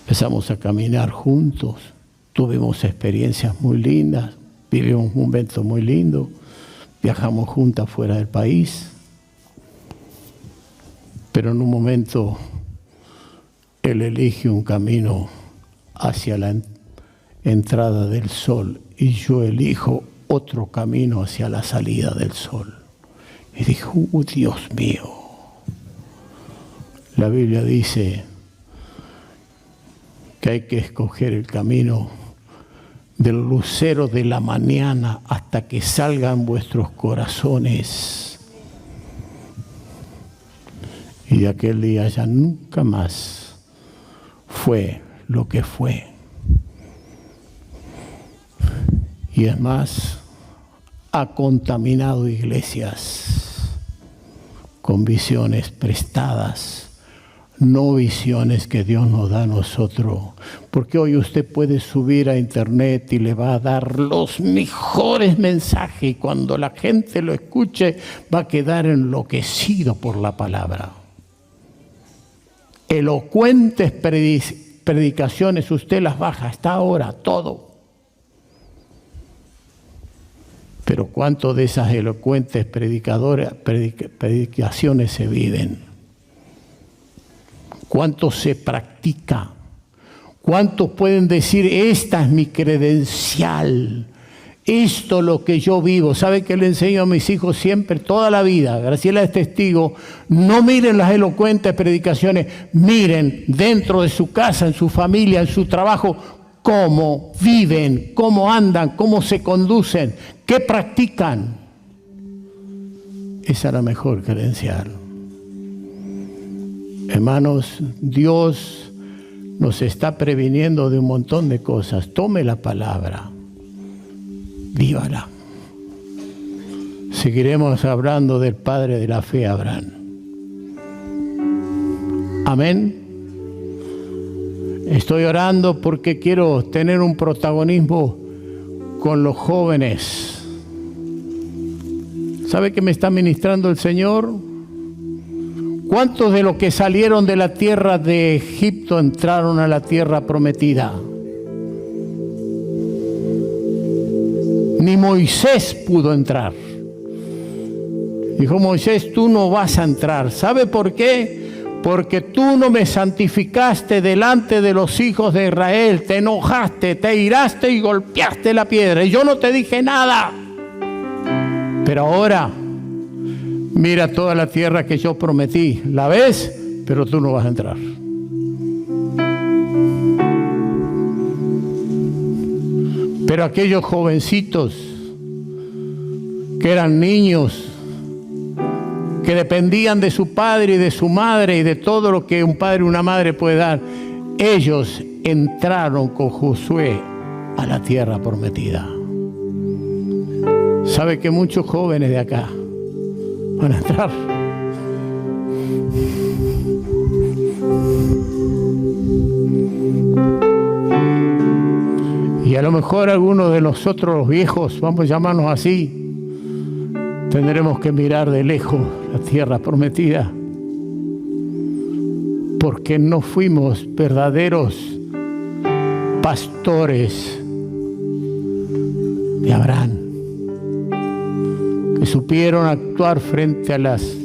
Empezamos a caminar juntos. Tuvimos experiencias muy lindas. Vivimos un momento muy lindo. Viajamos juntas fuera del país. Pero en un momento Él elige un camino hacia la entrada del sol y yo elijo otro camino hacia la salida del sol. Y dijo, Dios mío. La Biblia dice que hay que escoger el camino del lucero de la mañana hasta que salgan vuestros corazones. Y de aquel día ya nunca más fue lo que fue. Y es más, ha contaminado iglesias con visiones prestadas, no visiones que Dios nos da a nosotros. Porque hoy usted puede subir a internet y le va a dar los mejores mensajes y cuando la gente lo escuche va a quedar enloquecido por la palabra. Elocuentes predicaciones usted las baja hasta ahora, todo. Pero ¿cuánto de esas elocuentes predicaciones se viven? ¿Cuánto se practica? ¿Cuántos pueden decir, esta es mi credencial? Esto es lo que yo vivo. ¿Sabe qué le enseño a mis hijos siempre, toda la vida? Graciela es testigo. No miren las elocuentes predicaciones. Miren dentro de su casa, en su familia, en su trabajo, cómo viven, cómo andan, cómo se conducen, qué practican. Esa es la mejor credencial. Hermanos, Dios nos está previniendo de un montón de cosas. Tome la palabra, vívala. Seguiremos hablando del padre de la fe, Abraham. Amén. Estoy orando porque quiero tener un protagonismo con los jóvenes. ¿Sabe qué me está ministrando el Señor? ¿Cuántos de los que salieron de la tierra de Egipto entraron a la tierra prometida? Ni Moisés pudo entrar. Dijo Moisés, tú no vas a entrar. ¿Sabe por qué? Porque tú no me santificaste delante de los hijos de Israel. Te enojaste, te iraste y golpeaste la piedra. Y yo no te dije nada. Pero ahora, mira toda la tierra que yo prometí. ¿La ves? Pero tú no vas a entrar. Pero aquellos jovencitos que eran niños, que dependían de su padre y de su madre y de todo lo que un padre y una madre puede dar, ellos entraron con Josué a la tierra prometida. ¿Sabe que muchos jóvenes de acá van a entrar? Y a lo mejor algunos de nosotros los viejos, vamos a llamarnos así, tendremos que mirar de lejos la tierra prometida, porque no fuimos verdaderos pastores de Abraham, que supieron actuar frente a las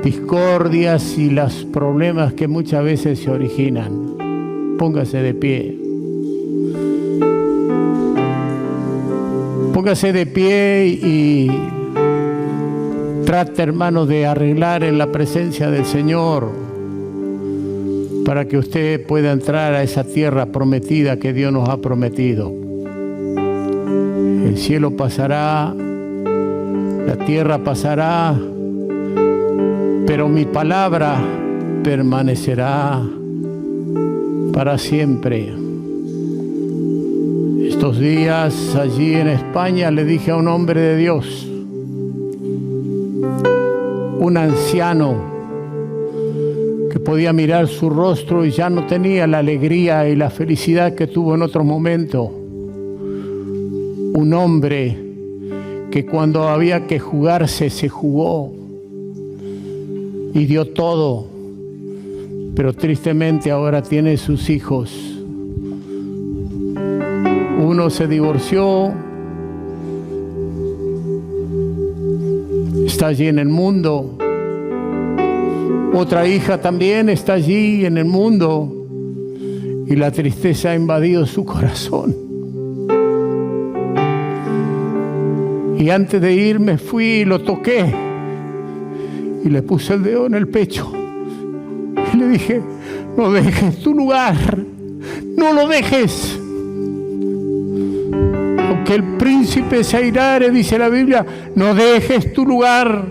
discordias y los problemas que muchas veces se originan. Póngase de pie. Póngase de pie y trate, hermano, de arreglar en la presencia del Señor para que usted pueda entrar a esa tierra prometida que Dios nos ha prometido. El cielo pasará, la tierra pasará, pero mi palabra permanecerá para siempre. Estos días allí en España le dije a un hombre de Dios, un anciano que podía mirar su rostro y ya no tenía la alegría y la felicidad que tuvo en otro momento. Un hombre que cuando había que jugarse se jugó y dio todo, pero tristemente ahora tiene sus hijos. Uno se divorció, está allí en el mundo. Otra hija también está allí en el mundo y la tristeza ha invadido su corazón. Y antes de irme fui y lo toqué y le puse el dedo en el pecho y le dije, no dejes tu lugar, no lo dejes. Aunque el príncipe se airare, dice la Biblia, no dejes tu lugar,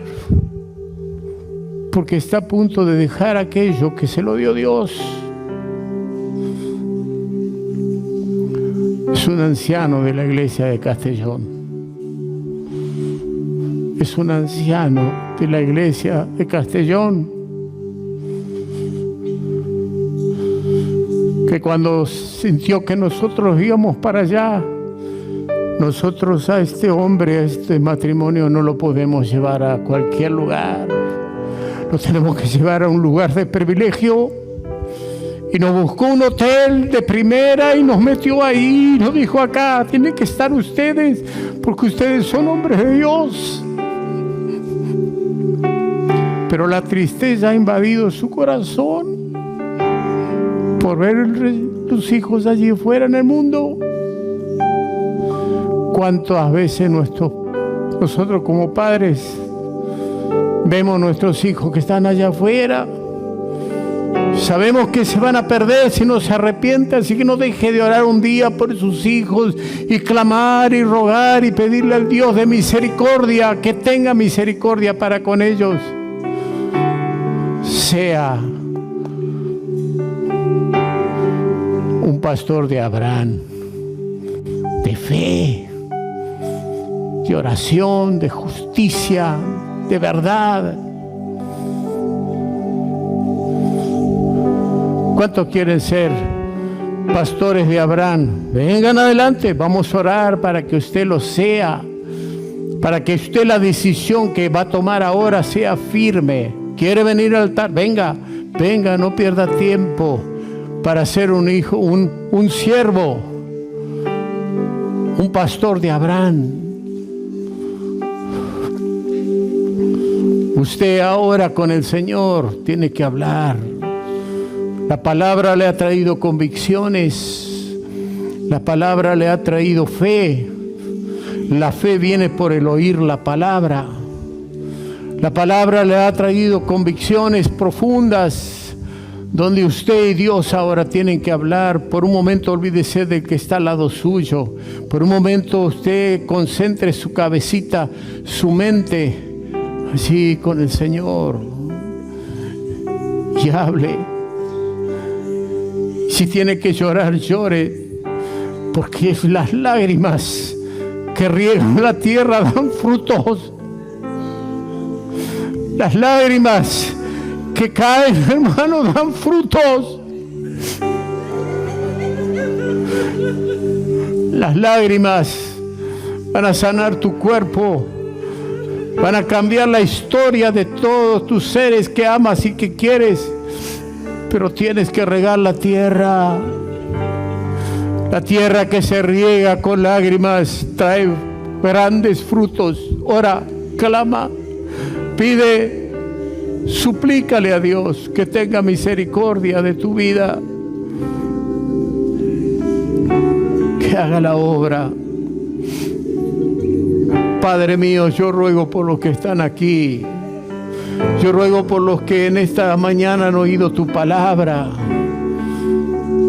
porque está a punto de dejar aquello que se lo dio Dios. Es un anciano de la iglesia de Castellón. Es un anciano de la iglesia de Castellón, que cuando sintió que nosotros íbamos para allá, nosotros a este hombre, a este matrimonio, no lo podemos llevar a cualquier lugar. Lo tenemos que llevar a un lugar de privilegio. Y nos buscó un hotel de primera y nos metió ahí. Nos dijo, acá tienen que estar ustedes, porque ustedes son hombres de Dios. Pero la tristeza ha invadido su corazón por ver tus hijos allí fuera en el mundo. ¿Cuántas veces nosotros como padres vemos nuestros hijos que están allá afuera? Sabemos que se van a perder si no se arrepienten, así que no deje de orar un día por sus hijos y clamar y rogar y pedirle al Dios de misericordia que tenga misericordia para con ellos. Sea un pastor de Abraham, de fe, de oración, de justicia, de verdad. ¿Cuántos quieren ser pastores de Abraham? Vengan adelante, vamos a orar para que usted lo sea, para que usted la decisión que va a tomar ahora sea firme. ¿Quiere venir al altar? Venga, venga, no pierda tiempo para ser un hijo, un siervo, un pastor de Abraham. Usted ahora con el Señor tiene que hablar. La palabra le ha traído convicciones. La palabra le ha traído fe. La fe viene por el oír la palabra. La palabra le ha traído convicciones profundas donde usted y Dios ahora tienen que hablar. Por un momento olvídese del que está al lado suyo. Por un momento usted concentre su cabecita, su mente, así con el Señor, y hable. Si tiene que llorar, llore, porque las lágrimas que riegan la tierra dan frutos. Las lágrimas que caen, hermano, dan frutos. Las lágrimas van a sanar tu cuerpo, van a cambiar la historia de todos tus seres que amas y que quieres, pero tienes que regar la tierra. La tierra que se riega con lágrimas trae grandes frutos. Ora, clama, pide, suplícale a Dios que tenga misericordia de tu vida, que haga la obra. Padre mío, yo ruego por los que están aquí, yo ruego por los que en esta mañana han oído tu palabra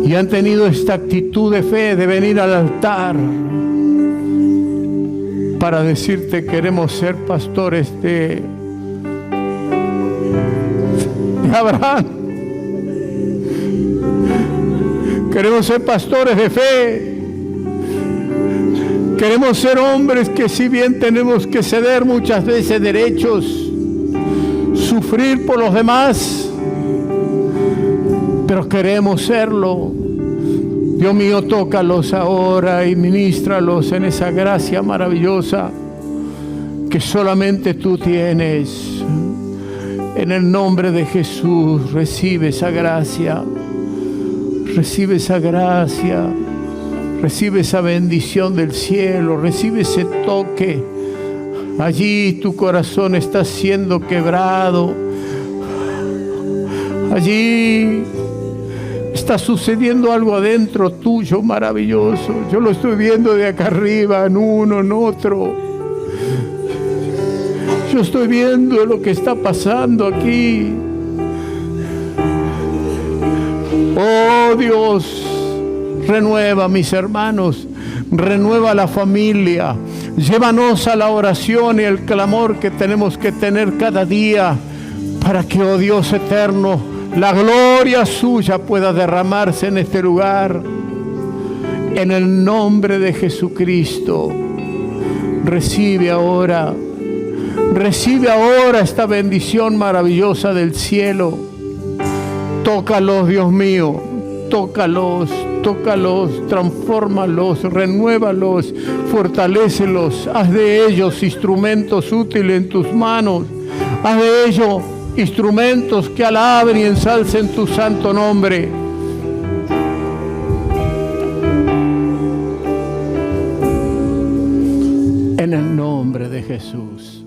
y han tenido esta actitud de fe de venir al altar para decirte: queremos ser pastores de Abraham, queremos ser pastores de fe, queremos ser hombres que, si bien tenemos que ceder muchas veces derechos, sufrir por los demás, pero queremos serlo. Dios mío, tócalos ahora y ministralos en esa gracia maravillosa que solamente tú tienes. En el nombre de Jesús, recibe esa gracia, recibe esa gracia, recibe esa bendición del cielo, recibe ese toque. Allí tu corazón está siendo quebrado, allí está sucediendo algo adentro tuyo maravilloso. Yo lo estoy viendo de acá arriba, en uno, en otro. Yo estoy viendo lo que está pasando aquí. Oh Dios, renueva a mis hermanos, renueva a la familia. Llévanos a la oración y el clamor que tenemos que tener cada día para que, oh Dios eterno, la gloria suya pueda derramarse en este lugar. En el nombre de Jesucristo, recibe ahora esta bendición maravillosa del cielo. Tócalos, Dios mío, tócalos, transfórmalos, renuévalos, fortalécelos, haz de ellos instrumentos útiles en tus manos, haz de ellos instrumentos que alaben y ensalcen tu santo nombre. En el nombre de Jesús.